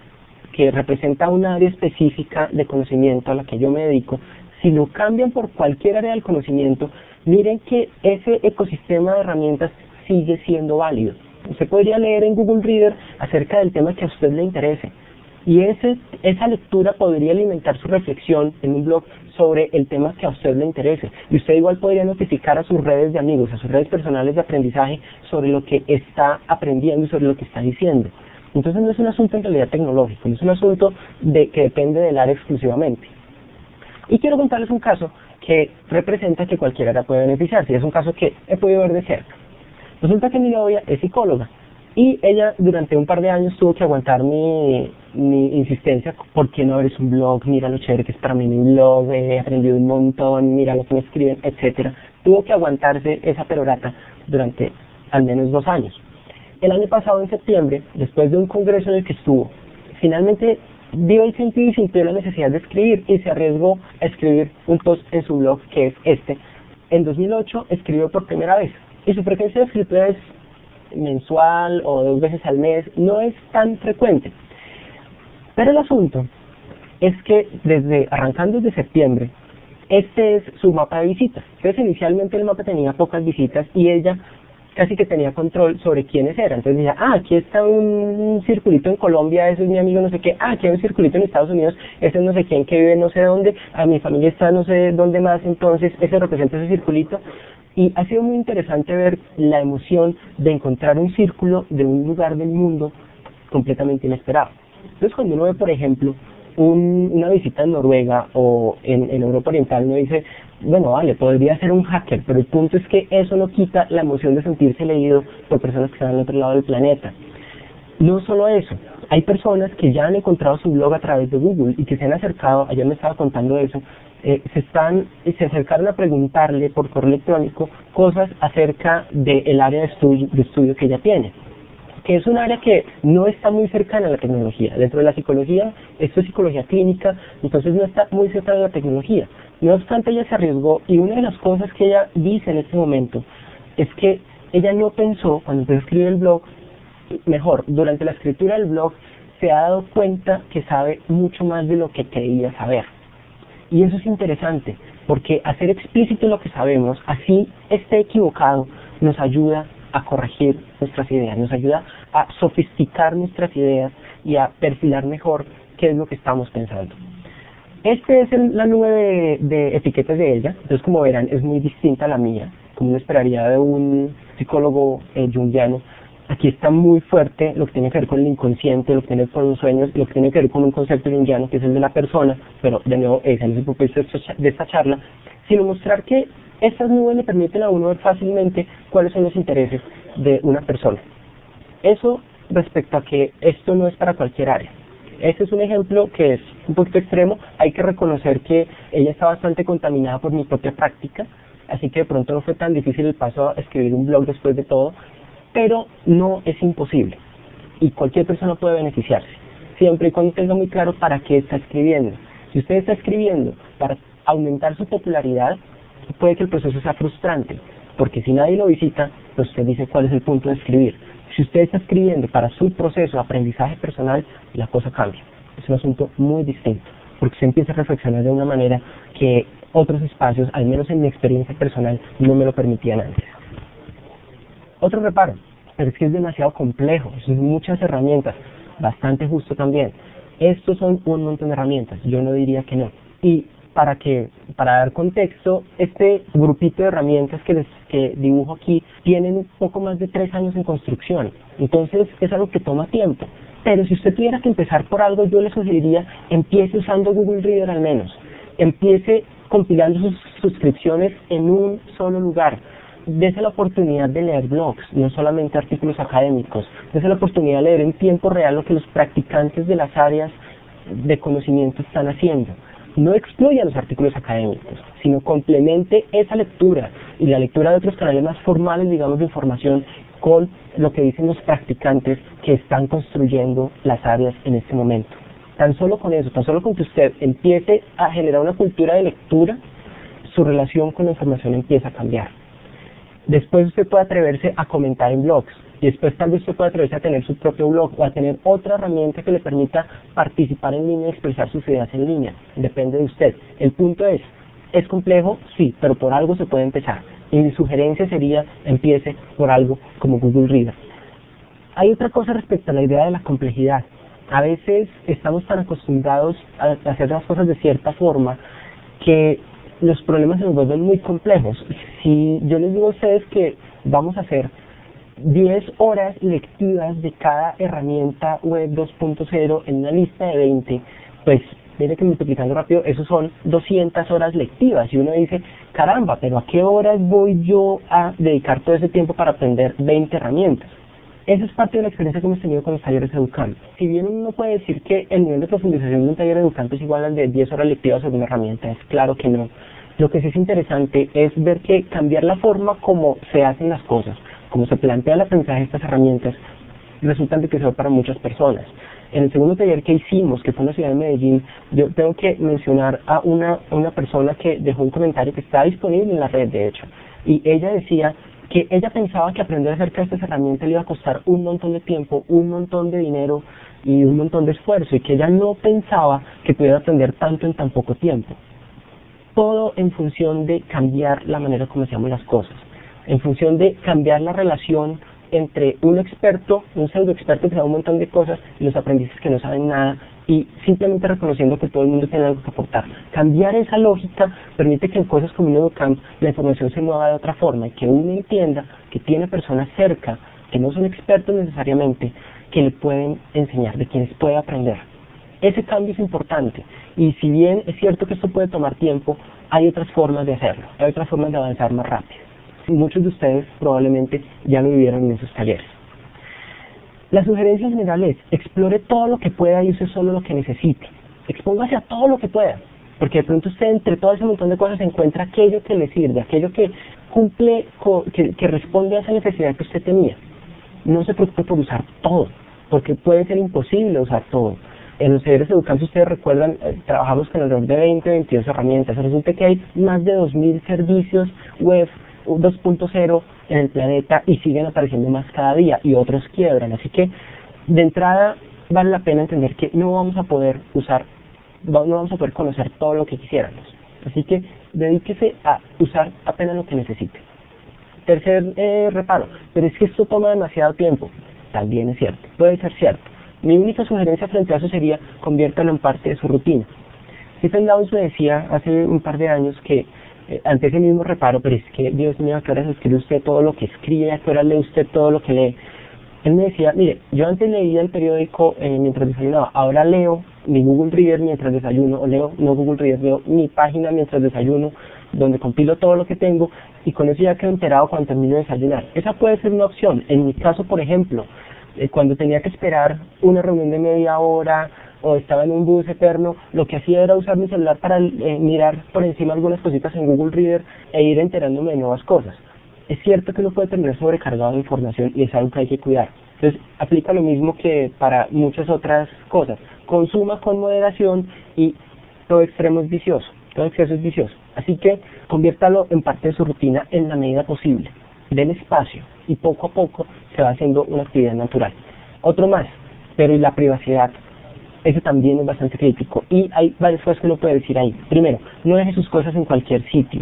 que representa un área específica de conocimiento a la que yo me dedico, si lo cambian por cualquier área del conocimiento, miren que ese ecosistema de herramientas sigue siendo válido. Usted podría leer en Google Reader acerca del tema que a usted le interese. Y esa lectura podría alimentar su reflexión en un blog sobre el tema que a usted le interese. Y usted igual podría notificar a sus redes de amigos, a sus redes personales de aprendizaje sobre lo que está aprendiendo y sobre lo que está diciendo. Entonces no es un asunto en realidad tecnológico, no es un asunto que depende del área exclusivamente. Y quiero contarles un caso que representa que cualquier área puede beneficiarse, y es un caso que he podido ver de cerca. Resulta que mi novia es psicóloga, y ella durante un par de años tuvo que aguantar mi insistencia: ¿por qué no abres un blog? Mira lo chévere que es para mí mi blog, he aprendido un montón, mira lo que me escriben, etcétera. Tuvo que aguantarse esa perorata durante al menos 2 años. El año pasado, en septiembre, después de un congreso en el que estuvo, finalmente vio el sentido y sintió la necesidad de escribir, y se arriesgó a escribir un post en su blog, que es este. En 2008 escribió por primera vez, y su frecuencia de escritura es mensual o 2 veces al mes, no es tan frecuente. Pero el asunto es que arrancando desde septiembre, este es su mapa de visitas. Entonces inicialmente el mapa tenía pocas visitas y ella casi que tenía control sobre quiénes eran. Entonces decía, aquí está un circulito en Colombia, ese es mi amigo no sé qué, aquí hay un circulito en Estados Unidos, ese es no sé quién que vive no sé dónde, a mi familia está no sé dónde más, entonces ese representa ese circulito. Y ha sido muy interesante ver la emoción de encontrar un círculo de un lugar del mundo completamente inesperado. Entonces cuando uno ve, por ejemplo, una visita en Noruega o en Europa Oriental, uno dice, bueno, vale, podría ser un hacker, pero el punto es que eso no quita la emoción de sentirse leído por personas que están al otro lado del planeta. No solo eso, hay personas que ya han encontrado su blog a través de Google y que se han acercado, ayer me estaba contando eso, se acercaron a preguntarle por correo electrónico cosas acerca del área de estudio que ella tiene, que es un área que no está muy cercana a la tecnología. Dentro de la psicología, esto es psicología clínica, entonces no está muy cercana a la tecnología. No obstante, ella se arriesgó, y una de las cosas que ella dice en este momento es que ella no pensó, cuando empezó a escribir el blog, durante la escritura del blog se ha dado cuenta que sabe mucho más de lo que creía saber. Y eso es interesante, porque hacer explícito lo que sabemos, así esté equivocado, nos ayuda a corregir nuestras ideas, nos ayuda a sofisticar nuestras ideas y a perfilar mejor qué es lo que estamos pensando. Este es la nube de etiquetas de ella. Entonces, como verán, es muy distinta a la mía, como uno esperaría de un psicólogo junguiano. Aquí está muy fuerte lo que tiene que ver con el inconsciente, lo que tiene que ver con los sueños, lo que tiene que ver con un concepto junguiano, que es el de la persona, pero de nuevo, ese no es el propósito de esta charla, sino mostrar que estas nubes le permiten a uno ver fácilmente cuáles son los intereses de una persona. Eso respecto a que esto no es para cualquier área. Este es un ejemplo que es un poquito extremo. Hay que reconocer que ella está bastante contaminada por mi propia práctica, así que de pronto no fue tan difícil el paso a escribir un blog después de todo, pero no es imposible y cualquier persona puede beneficiarse, siempre y cuando tenga muy claro para qué está escribiendo. Si usted está escribiendo para aumentar su popularidad, puede que el proceso sea frustrante, porque si nadie lo visita, pues usted dice cuál es el punto de escribir. Si usted está escribiendo para su proceso de aprendizaje personal, la cosa cambia. Es un asunto muy distinto, porque usted empieza a reflexionar de una manera que otros espacios, al menos en mi experiencia personal, no me lo permitían antes. Otro reparo, pero es que es demasiado complejo, son muchas herramientas, bastante justo también. Estos son un montón de herramientas, yo no diría que no. Y para dar contexto, este grupito de herramientas que dibujo aquí tienen poco más de 3 años en construcción, entonces es algo que toma tiempo. Pero si usted tuviera que empezar por algo, yo le sugeriría, empiece usando Google Reader al menos, empiece compilando sus suscripciones en un solo lugar. Dese la oportunidad de leer blogs, no solamente artículos académicos, dese la oportunidad de leer en tiempo real lo que los practicantes de las áreas de conocimiento están haciendo. No excluya los artículos académicos, sino complemente esa lectura y la lectura de otros canales más formales, digamos, de información con lo que dicen los practicantes que están construyendo las áreas en este momento. Tan solo con eso, tan solo con que usted empiece a generar una cultura de lectura, su relación con la información empieza a cambiar. Después usted puede atreverse a comentar en blogs, y después tal vez usted puede atreverse a tener su propio blog o a tener otra herramienta que le permita participar en línea y expresar sus ideas en línea. Depende de usted. El punto es complejo, sí, pero por algo se puede empezar. Y mi sugerencia sería, empiece por algo como Google Reader. Hay otra cosa respecto a la idea de la complejidad. A veces estamos tan acostumbrados a hacer las cosas de cierta forma que los problemas se nos vuelven muy complejos. Si yo les digo a ustedes que vamos a hacer 10 horas lectivas de cada herramienta web 2.0 en una lista de 20, pues mire que multiplicando rápido, eso son 200 horas lectivas. Y uno dice, caramba, pero ¿a qué horas voy yo a dedicar todo ese tiempo para aprender 20 herramientas? Esa es parte de la experiencia que hemos tenido con los talleres educantes. Si bien uno no puede decir que el nivel de profundización de un taller educante es igual al de 10 horas lectivas sobre una herramienta, es claro que no. Lo que sí es interesante es ver que cambiar la forma como se hacen las cosas, como se plantea el aprendizaje de estas herramientas, resulta enriquecedor para muchas personas. En el segundo taller que hicimos, que fue en la ciudad de Medellín, yo tengo que mencionar a una persona que dejó un comentario que está disponible en la red, de hecho, y ella decía que ella pensaba que aprender acerca de estas herramientas le iba a costar un montón de tiempo, un montón de dinero y un montón de esfuerzo, y que ella no pensaba que pudiera aprender tanto en tan poco tiempo. Todo en función de cambiar la manera como hacemos las cosas, en función de cambiar la relación entre un experto, un pseudo experto que sabe un montón de cosas, y los aprendices que no saben nada, y simplemente reconociendo que todo el mundo tiene algo que aportar. Cambiar esa lógica permite que en cosas como un EduCamp la información se mueva de otra forma y que uno entienda que tiene personas cerca, que no son expertos necesariamente, que le pueden enseñar, de quienes puede aprender. Ese cambio es importante, y si bien es cierto que esto puede tomar tiempo, hay otras formas de hacerlo, hay otras formas de avanzar más rápido. Muchos de ustedes probablemente ya lo vivieron en esos talleres. La sugerencia general es, explore todo lo que pueda y use solo lo que necesite. Expóngase a todo lo que pueda, porque de pronto usted entre todo ese montón de cosas encuentra aquello que le sirve, aquello que cumple, que responde a esa necesidad que usted tenía. No se preocupe por usar todo, porque puede ser imposible usar todo. En los talleres educantes, ustedes recuerdan, trabajamos con alrededor de 20, 22 herramientas. Resulta que hay más de 2.000 servicios web 2.0 en el planeta y siguen apareciendo más cada día y otros quiebran. Así que de entrada vale la pena entender que no vamos a poder conocer todo lo que quisiéramos. Así que dedíquese a usar apenas lo que necesite. Tercer reparo, pero es que esto toma demasiado tiempo. También es cierto, puede ser cierto. Mi única sugerencia frente a eso sería conviértalo en parte de su rutina. Stephen Downes me decía hace un par de años que ante ese mismo reparo, pero es que Dios mío, ¿a qué horas escribe usted todo lo que escribe? ¿A qué horas lee usted todo lo que lee? Él me decía, mire, yo antes leía el periódico mientras desayunaba, ahora leo mi Google Reader mientras desayuno, o leo, no Google Reader, leo mi página mientras desayuno, donde compilo todo lo que tengo, y con eso ya quedo enterado cuando termino de desayunar. Esa puede ser una opción. En mi caso, por ejemplo, cuando tenía que esperar una reunión de media hora, o estaba en un bus eterno, lo que hacía era usar mi celular para mirar por encima algunas cositas en Google Reader e ir enterándome de nuevas cosas. Es cierto que uno puede terminar sobrecargado de información y es algo que hay que cuidar. Entonces, aplica lo mismo que para muchas otras cosas. Consuma con moderación y todo extremo es vicioso, todo exceso es vicioso. Así que conviértalo en parte de su rutina en la medida posible. Del espacio y poco a poco se va haciendo una actividad natural. Otro más, pero ¿y la privacidad? Ese también es bastante crítico y hay varias cosas que uno puede decir ahí. Primero, no deje sus cosas en cualquier sitio.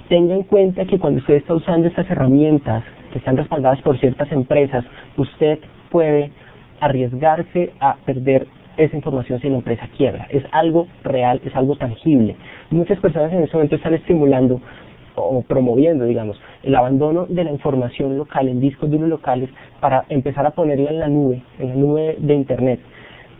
Tenga en cuenta que cuando usted está usando estas herramientas que están respaldadas por ciertas empresas, usted puede arriesgarse a perder esa información si la empresa quiebra. Es algo real, es algo tangible. Muchas personas en ese momento están estimulando o promoviendo, digamos, el abandono de la información local en discos duros locales para empezar a ponerla en la nube de internet.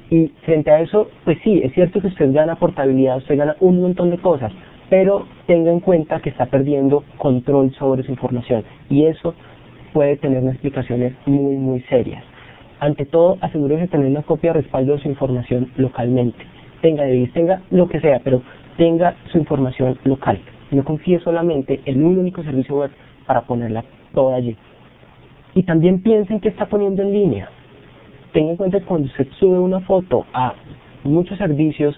Y frente a eso, pues sí, es cierto que usted gana portabilidad, usted gana un montón de cosas, pero tenga en cuenta que está perdiendo control sobre su información y eso puede tener unas explicaciones muy, muy serias. Ante todo, asegúrese de tener una copia de respaldo de su información localmente. Tenga lo que sea, pero tenga su información local. No confíe solamente en un único servicio web para ponerla toda allí. Y también piensen qué está poniendo en línea. Tenga en cuenta que cuando usted sube una foto a muchos servicios,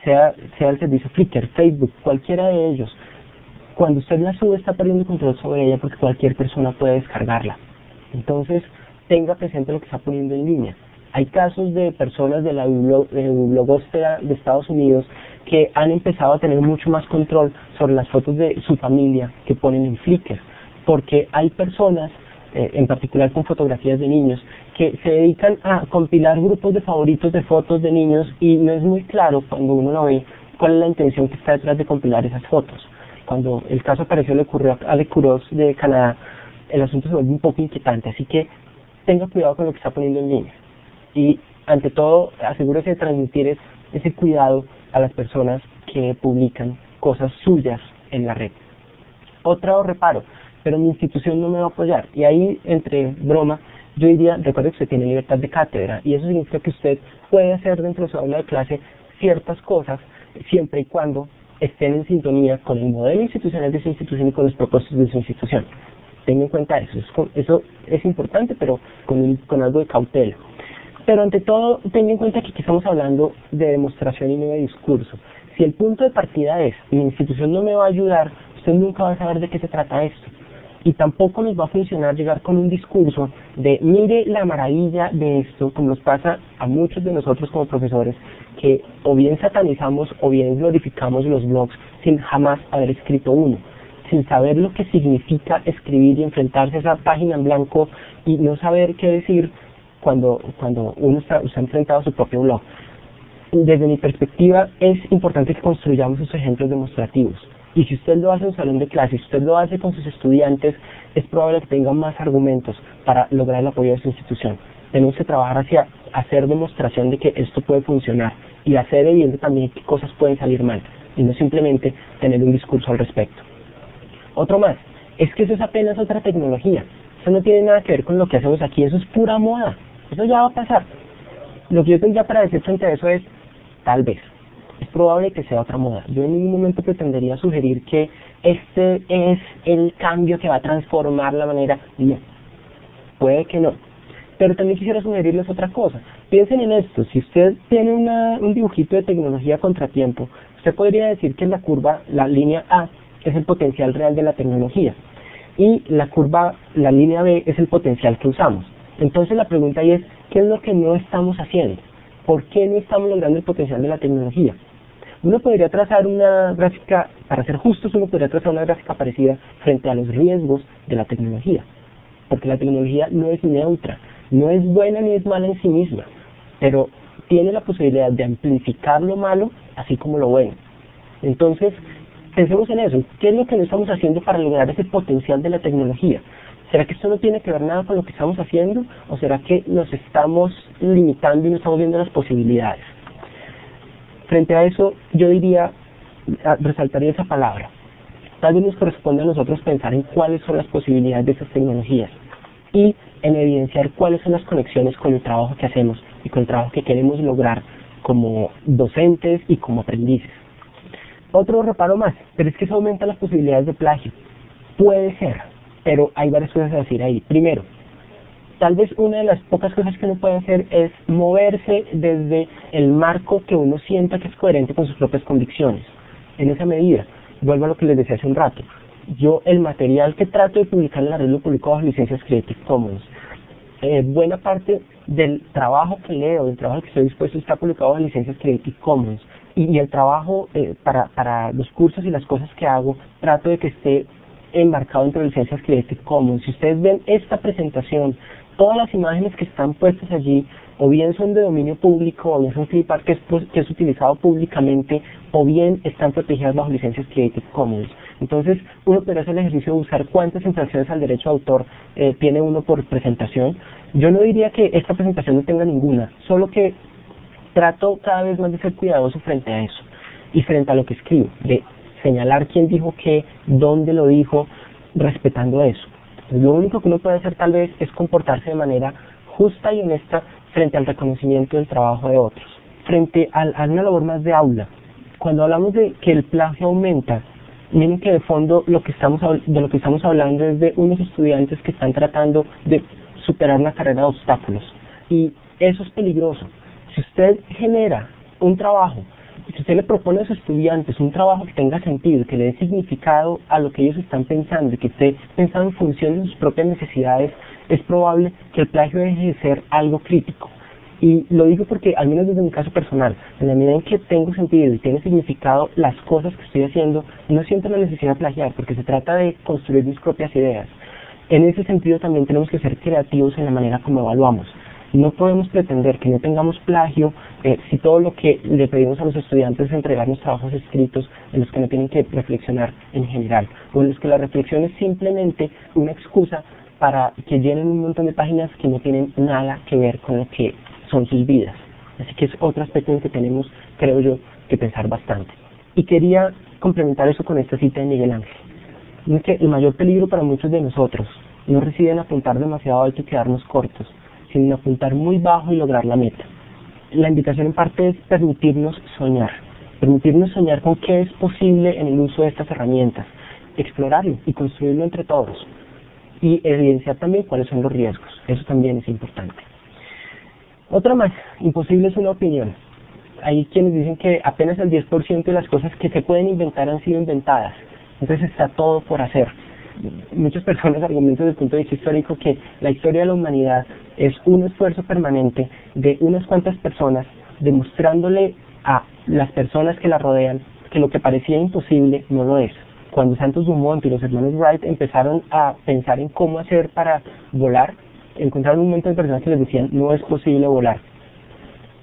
sea el servicio Flickr, Facebook, cualquiera de ellos, cuando usted la sube está perdiendo control sobre ella porque cualquier persona puede descargarla. Entonces, tenga presente lo que está poniendo en línea. Hay casos de personas de la blogosfera de Estados Unidos que han empezado a tener mucho más control sobre las fotos de su familia que ponen en Flickr. porque hay personas, en particular con fotografías de niños, que se dedican a compilar grupos de favoritos de fotos de niños y no es muy claro cuando uno lo ve cuál es la intención que está detrás de compilar esas fotos. Cuando el caso apareció le ocurrió a Ale Kuros de Canadá, el asunto se vuelve un poco inquietante, así que tenga cuidado con lo que está poniendo en línea. Y ante todo, asegúrese de transmitir ese cuidado a las personas que publican cosas suyas en la red. Otro reparo, pero mi institución no me va a apoyar. Y ahí, entre broma, yo diría, recuerde que usted tiene libertad de cátedra, y eso significa que usted puede hacer dentro de su aula de clase ciertas cosas, siempre y cuando estén en sintonía con el modelo institucional de su institución y con los propósitos de su institución. Tenga en cuenta eso. Eso es importante, pero con algo de cautela. Pero ante todo, tenga en cuenta que aquí estamos hablando de demostración y no de discurso. Si el punto de partida es, mi institución no me va a ayudar, usted nunca va a saber de qué se trata esto. Y tampoco nos va a funcionar llegar con un discurso de, mire la maravilla de esto, como nos pasa a muchos de nosotros como profesores, que o bien satanizamos o bien glorificamos los blogs sin jamás haber escrito uno, sin saber lo que significa escribir y enfrentarse a esa página en blanco y no saber qué decir cuando uno está enfrentado a su propio blog. Desde mi perspectiva, es importante que construyamos esos ejemplos demostrativos. Y si usted lo hace en un salón de clase, si usted lo hace con sus estudiantes, es probable que tenga más argumentos para lograr el apoyo de su institución. Tenemos que trabajar hacia hacer demostración de que esto puede funcionar y hacer evidente también que cosas pueden salir mal, y no simplemente tener un discurso al respecto. Otro más, es que eso es apenas otra tecnología. Eso no tiene nada que ver con lo que hacemos aquí, eso es pura moda. Eso ya va a pasar. Lo que yo tendría para decir frente a eso es, tal vez. Es probable que sea otra moda. Yo en ningún momento pretendería sugerir que este es el cambio que va a transformar la manera. No. Puede que no. Pero también quisiera sugerirles otra cosa. Piensen en esto. Si usted tiene un dibujito de tecnología contratiempo, usted podría decir que la línea A es el potencial real de la tecnología. Y la línea B es el potencial que usamos. Entonces la pregunta ahí es, ¿qué es lo que no estamos haciendo? ¿Por qué no estamos logrando el potencial de la tecnología? Uno podría trazar una gráfica, para ser justos, uno podría trazar una gráfica parecida frente a los riesgos de la tecnología. Porque la tecnología no es neutra, no es buena ni es mala en sí misma, pero tiene la posibilidad de amplificar lo malo, así como lo bueno. Entonces, pensemos en eso. ¿Qué es lo que no estamos haciendo para lograr ese potencial de la tecnología? ¿Será que esto no tiene que ver nada con lo que estamos haciendo? ¿O será que nos estamos limitando y no estamos viendo las posibilidades? Frente a eso, yo resaltaría esa palabra. Tal vez nos corresponde a nosotros pensar en cuáles son las posibilidades de esas tecnologías y en evidenciar cuáles son las conexiones con el trabajo que hacemos y con el trabajo que queremos lograr como docentes y como aprendices. Otro reparo más, pero es que eso aumenta las posibilidades de plagio. Puede ser, pero hay varias cosas a decir ahí. Primero, tal vez una de las pocas cosas que uno puede hacer es moverse desde el marco que uno sienta que es coherente con sus propias convicciones. En esa medida, vuelvo a lo que les decía hace un rato, el material que trato de publicar en la red lo publico bajo licencias Creative Commons. Buena parte del trabajo que leo, del trabajo que estoy dispuesto, está publicado bajo licencias Creative Commons. Y el trabajo para los cursos y las cosas que hago, trato de que esté embarcado entre licencias Creative Commons. Si ustedes ven esta presentación, todas las imágenes que están puestas allí, o bien son de dominio público, o bien son clip art que es utilizado públicamente, o bien están protegidas bajo licencias Creative Commons. Entonces, uno puede hacer el ejercicio de buscar cuántas infracciones al derecho de autor tiene uno por presentación. Yo no diría que esta presentación no tenga ninguna, solo que trato cada vez más de ser cuidadoso frente a eso y frente a lo que escribo, de señalar quién dijo qué, dónde lo dijo, respetando eso. Entonces, lo único que uno puede hacer tal vez es comportarse de manera justa y honesta frente al reconocimiento del trabajo de otros. Frente a una labor más de aula, cuando hablamos de que el plagio aumenta, miren que de fondo de lo que estamos hablando es de unos estudiantes que están tratando de superar una carrera de obstáculos, y eso es peligroso. Si usted genera un trabajo, si usted le propone a sus estudiantes un trabajo que tenga sentido, que le dé significado a lo que ellos están pensando y que esté pensando en función de sus propias necesidades, es probable que el plagio deje de ser algo crítico. Y lo digo porque, al menos desde mi caso personal, en la medida en que tengo sentido y tiene significado las cosas que estoy haciendo, no siento la necesidad de plagiar, porque se trata de construir mis propias ideas. En ese sentido también tenemos que ser creativos en la manera como evaluamos. No podemos pretender que no tengamos plagio si todo lo que le pedimos a los estudiantes es entregarnos trabajos escritos en los que no tienen que reflexionar en general, o en los que la reflexión es simplemente una excusa para que llenen un montón de páginas que no tienen nada que ver con lo que son sus vidas. Así que es otro aspecto en el que tenemos, creo yo, que pensar bastante. Y quería complementar eso con esta cita de Miguel Ángel. Es que el mayor peligro para muchos de nosotros no reside en apuntar demasiado alto y quedarnos cortos, sino en apuntar muy bajo y lograr la meta. La invitación en parte es permitirnos soñar con qué es posible en el uso de estas herramientas, explorarlo y construirlo entre todos, y evidenciar también cuáles son los riesgos. Eso también es importante. Otra más, imposible es una opinión. Hay quienes dicen que apenas el 10% de las cosas que se pueden inventar han sido inventadas, entonces está todo por hacer. Muchas personas argumentan desde el punto de vista histórico que la historia de la humanidad es un esfuerzo permanente de unas cuantas personas demostrándole a las personas que la rodean que lo que parecía imposible no lo es. Cuando Santos Dumont y los hermanos Wright empezaron a pensar en cómo hacer para volar, encontraron un montón de personas que les decían no es posible volar.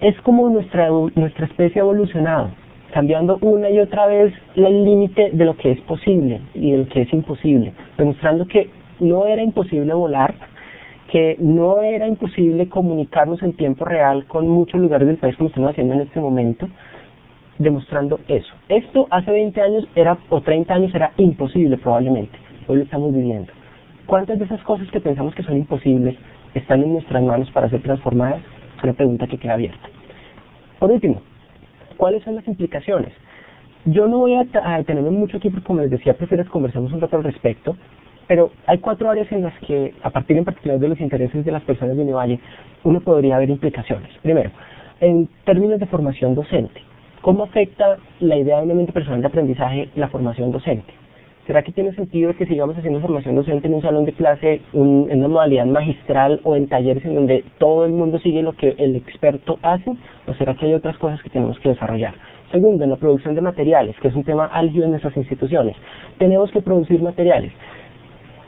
Es como nuestra especie ha evolucionado, cambiando una y otra vez el límite de lo que es posible y de lo que es imposible, demostrando que no era imposible volar, que no era imposible comunicarnos en tiempo real con muchos lugares del país como estamos haciendo en este momento, demostrando eso. Esto hace 20 años o 30 años era imposible probablemente, hoy lo estamos viviendo. ¿Cuántas de esas cosas que pensamos que son imposibles están en nuestras manos para ser transformadas? Es una pregunta que queda abierta. Por último, ¿cuáles son las implicaciones? Yo no voy a detenerme mucho aquí porque, como les decía, prefiero que conversemos un rato al respecto, pero hay 4 áreas en las que, a partir en particular de los intereses de las personas de Univalle, uno podría ver implicaciones. Primero, en términos de formación docente, ¿cómo afecta la idea de una mente personal de aprendizaje la formación docente? ¿Será que tiene sentido que sigamos haciendo formación docente en un salón de clase, en una modalidad magistral o en talleres en donde todo el mundo sigue lo que el experto hace? ¿O será que hay otras cosas que tenemos que desarrollar? Segundo, en la producción de materiales, que es un tema álgido en nuestras instituciones. Tenemos que producir materiales.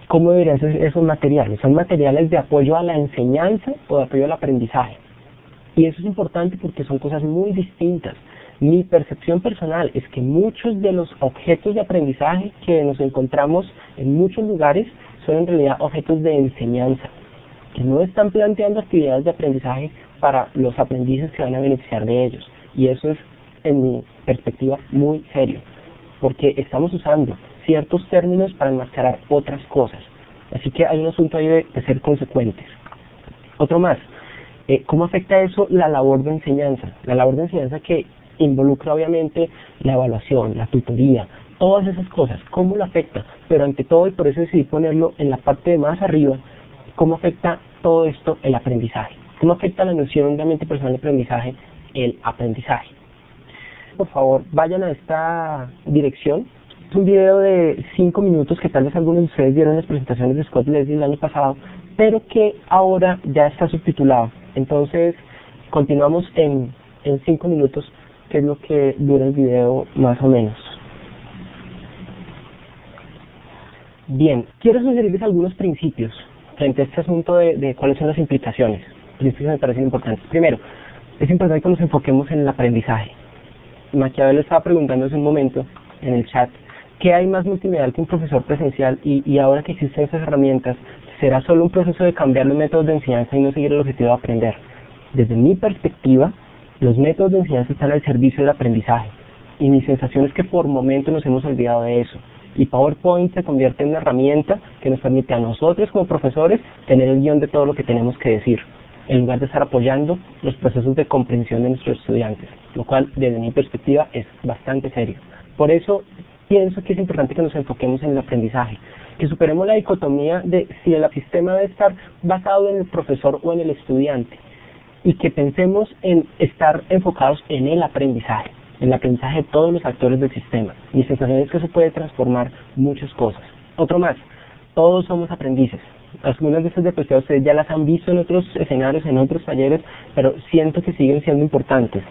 ¿Cómo deberían ser esos materiales? ¿Son materiales de apoyo a la enseñanza o de apoyo al aprendizaje? Y eso es importante porque son cosas muy distintas. Mi percepción personal es que muchos de los objetos de aprendizaje que nos encontramos en muchos lugares son en realidad objetos de enseñanza, que no están planteando actividades de aprendizaje para los aprendices que van a beneficiar de ellos. Y eso es, en mi perspectiva, muy serio, porque estamos usando ciertos términos para enmascarar otras cosas. Así que hay un asunto ahí de ser consecuentes. Otro más, ¿cómo afecta eso la labor de enseñanza? La labor de enseñanza que involucra obviamente la evaluación, la tutoría, todas esas cosas, ¿cómo lo afecta? Pero ante todo, y por eso decidí ponerlo en la parte de más arriba, ¿cómo afecta todo esto el aprendizaje? ¿Cómo afecta la noción de mente personal de aprendizaje el aprendizaje? Por favor, vayan a esta dirección. Es un video de 5 minutos que tal vez algunos de ustedes vieron en las presentaciones de Scott Leslie el año pasado, pero que ahora ya está subtitulado. Entonces, continuamos en 5 minutos, que es lo que dura el video más o menos. Bien, quiero sugerirles algunos principios frente a este asunto de cuáles son las implicaciones. Principios que me parecen importantes. Primero, es importante que nos enfoquemos en el aprendizaje. Maquiavelo estaba preguntando hace un momento en el chat, ¿qué hay más multimedial que un profesor presencial? Y ahora que existen esas herramientas, ¿será solo un proceso de cambiar los métodos de enseñanza y no seguir el objetivo de aprender? Desde mi perspectiva, los métodos de enseñanza están al servicio del aprendizaje, y mi sensación es que por momento nos hemos olvidado de eso. Y PowerPoint se convierte en una herramienta que nos permite a nosotros como profesores tener el guión de todo lo que tenemos que decir, en lugar de estar apoyando los procesos de comprensión de nuestros estudiantes, lo cual desde mi perspectiva es bastante serio. Por eso pienso que es importante que nos enfoquemos en el aprendizaje, que superemos la dicotomía de si el sistema debe estar basado en el profesor o en el estudiante, y que pensemos en estar enfocados en el aprendizaje de todos los actores del sistema. Mi sensación es que eso puede transformar muchas cosas. Otro más, todos somos aprendices. Algunas de esas diapositivas ustedes ya las han visto en otros escenarios, en otros talleres, pero siento que siguen siendo importantes.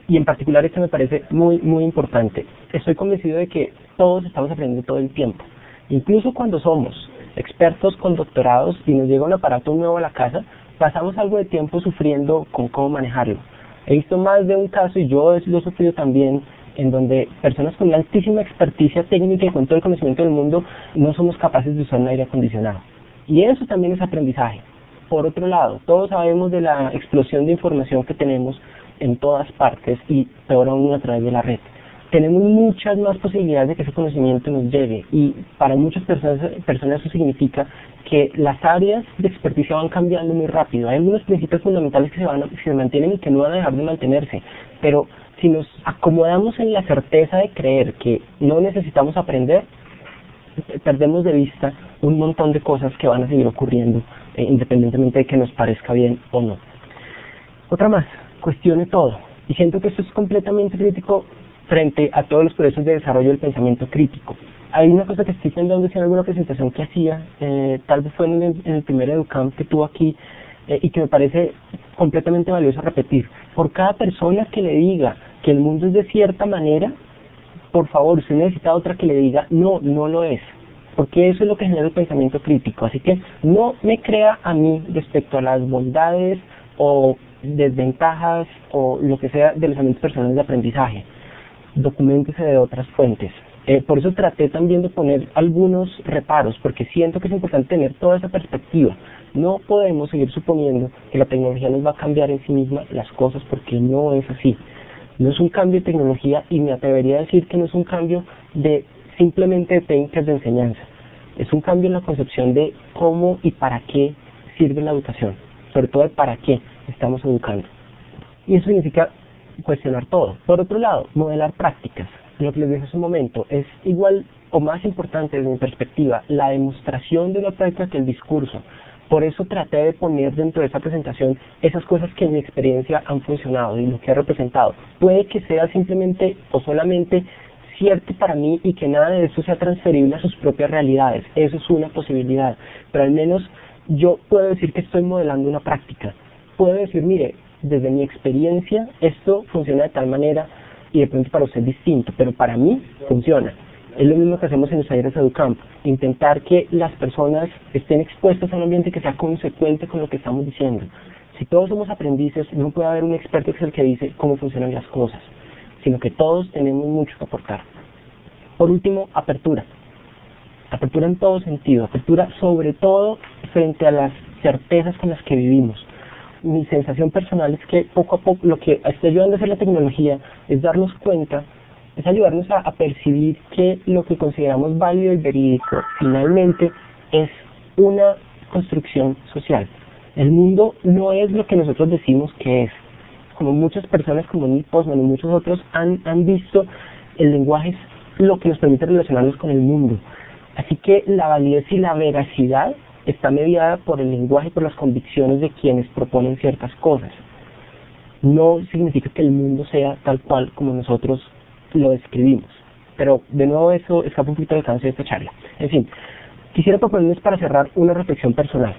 Y en particular esto me parece muy, muy importante. Estoy convencido de que todos estamos aprendiendo todo el tiempo. Incluso cuando somos expertos con doctorados y nos llega un aparato nuevo a la casa, pasamos algo de tiempo sufriendo con cómo manejarlo. He visto más de un caso, y yo lo he sufrido también, en donde personas con una altísima experticia técnica y con todo el conocimiento del mundo no somos capaces de usar un aire acondicionado. Y eso también es aprendizaje. Por otro lado, todos sabemos de la explosión de información que tenemos en todas partes y peor aún a través de la red. Tenemos muchas más posibilidades de que ese conocimiento nos llegue y para muchas personas eso significa que las áreas de experticia van cambiando muy rápido. Hay algunos principios fundamentales que se mantienen y que no van a dejar de mantenerse, pero si nos acomodamos en la certeza de creer que no necesitamos aprender, perdemos de vista un montón de cosas que van a seguir ocurriendo, independientemente de que nos parezca bien o no. Otra más, cuestione todo. Y siento que esto es completamente crítico frente a todos los procesos de desarrollo del pensamiento crítico. Hay una cosa que estoy pensando en alguna presentación que hacía, tal vez fue en el primer EduCamp que tuvo aquí, y que me parece completamente valioso repetir. Por cada persona que le diga que el mundo es de cierta manera, por favor, usted necesita otra que le diga, no, no lo es. Porque eso es lo que genera el pensamiento crítico. Así que no me crea a mí respecto a las bondades o desventajas o lo que sea de los ambientes personales de aprendizaje. Documéntese de otras fuentes. Por eso traté también de poner algunos reparos, porque siento que es importante tener toda esa perspectiva. No podemos seguir suponiendo que la tecnología nos va a cambiar en sí misma las cosas, porque no es así. No es un cambio de tecnología y me atrevería a decir que no es un cambio de simplemente de técnicas de enseñanza. Es un cambio en la concepción de cómo y para qué sirve la educación, sobre todo de para qué estamos educando. Y eso significa cuestionar todo. Por otro lado, modelar prácticas. Lo que les dije hace un momento es igual o más importante desde mi perspectiva la demostración de la práctica que el discurso. Por eso traté de poner dentro de esa presentación esas cosas que en mi experiencia han funcionado y lo que ha representado. Puede que sea simplemente o solamente cierto para mí y que nada de eso sea transferible a sus propias realidades. Eso es una posibilidad. Pero al menos yo puedo decir que estoy modelando una práctica. Puedo decir, mire, desde mi experiencia esto funciona de tal manera y de pronto para usted es distinto, pero para mí funciona. Es lo mismo que hacemos en los talleres EduCamp, intentar que las personas estén expuestas a un ambiente que sea consecuente con lo que estamos diciendo. Si todos somos aprendices, no puede haber un experto que es el que dice cómo funcionan las cosas, sino que todos tenemos mucho que aportar. Por último, apertura. Apertura en todo sentido, apertura sobre todo frente a las certezas con las que vivimos. Mi sensación personal es que poco a poco lo que está ayudando a hacer la tecnología es darnos cuenta, es ayudarnos a percibir que lo que consideramos válido y verídico finalmente es una construcción social. El mundo no es lo que nosotros decimos que es. Como muchas personas como Neil Postman y muchos otros han visto, el lenguaje es lo que nos permite relacionarnos con el mundo. Así que la validez y la veracidad está mediada por el lenguaje y por las convicciones de quienes proponen ciertas cosas. No significa que el mundo sea tal cual como nosotros lo describimos. Pero de nuevo eso escapa un poquito del alcance de esta charla. En fin, quisiera proponerles para cerrar una reflexión personal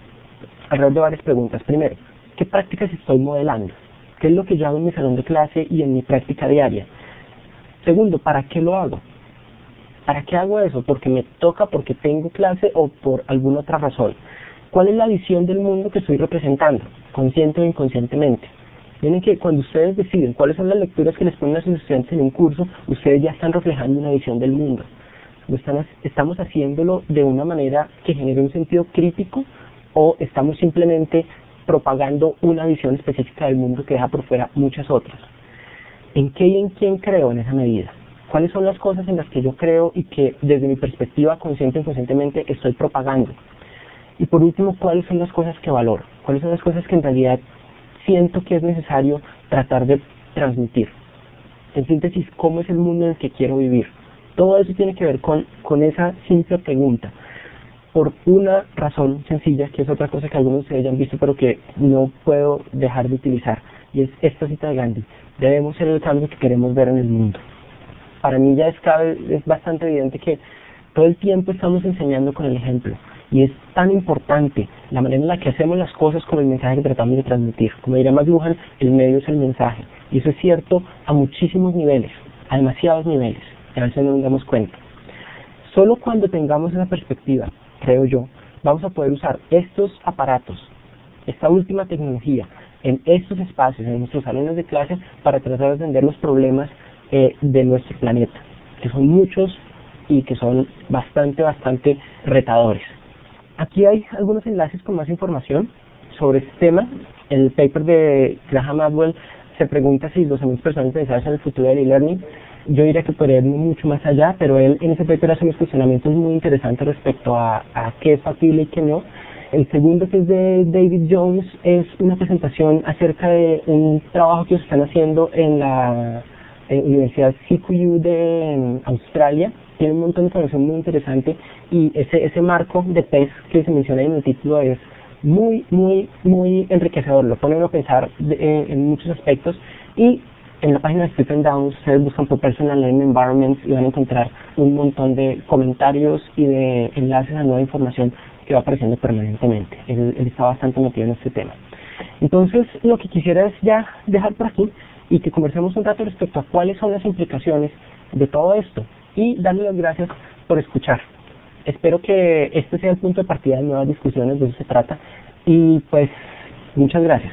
alrededor de varias preguntas. Primero, ¿qué prácticas estoy modelando? ¿Qué es lo que yo hago en mi salón de clase y en mi práctica diaria? Segundo, ¿para qué lo hago? ¿Para qué hago eso? ¿Porque me toca, porque tengo clase o por alguna otra razón? ¿Cuál es la visión del mundo que estoy representando, consciente o inconscientemente? Miren que cuando ustedes deciden cuáles son las lecturas que les ponen a sus estudiantes en un curso, ustedes ya están reflejando una visión del mundo. ¿Estamos haciéndolo de una manera que genere un sentido crítico o estamos simplemente propagando una visión específica del mundo que deja por fuera muchas otras? ¿En qué y en quién creo en esa medida? ¿Cuáles son las cosas en las que yo creo y que desde mi perspectiva consciente o inconscientemente estoy propagando? Y por último, ¿cuáles son las cosas que valoro? ¿Cuáles son las cosas que en realidad siento que es necesario tratar de transmitir? En síntesis, ¿cómo es el mundo en el que quiero vivir? Todo eso tiene que ver con esa simple pregunta. Por una razón sencilla, que es otra cosa que algunos de ustedes ya han visto, pero que no puedo dejar de utilizar, y es esta cita de Gandhi: debemos ser el cambio que queremos ver en el mundo. Para mí ya es bastante evidente que todo el tiempo estamos enseñando con el ejemplo. y es tan importante la manera en la que hacemos las cosas como el mensaje que tratamos de transmitir. Como diría McLuhan, el medio es el mensaje, y eso es cierto a muchísimos niveles, a demasiados niveles, y a veces no nos damos cuenta. Solo cuando tengamos esa perspectiva, creo yo, vamos a poder usar estos aparatos, esta última tecnología, en estos espacios, en nuestros salones de clase, para tratar de atender los problemas de nuestro planeta, que son muchos y que son bastante retadores. Aquí hay algunos enlaces con más información sobre este tema. El paper de Graham Atwell se pregunta si los ambientes personales pensados en el futuro del e-learning. Yo diría que podría ir mucho más allá, pero él en ese paper hace unos cuestionamientos muy interesantes respecto a qué es factible y qué no. El segundo, que es de David Jones, es una presentación acerca de un trabajo que están haciendo en la Universidad CQU de Australia. Tiene un montón de información muy interesante, y ese marco de PES que se menciona en el título es muy enriquecedor. Lo pone uno a pensar en muchos aspectos, y en la página de Stephen Downes ustedes buscan por Personal Learning Environments y van a encontrar un montón de comentarios y de enlaces a nueva información que va apareciendo permanentemente. Él está bastante metido en este tema. Entonces, lo que quisiera es ya dejar por aquí y que conversemos un rato respecto a cuáles son las implicaciones de todo esto, y darle las gracias por escuchar. Espero que este sea el punto de partida de nuevas discusiones, de eso se trata, y pues muchas gracias.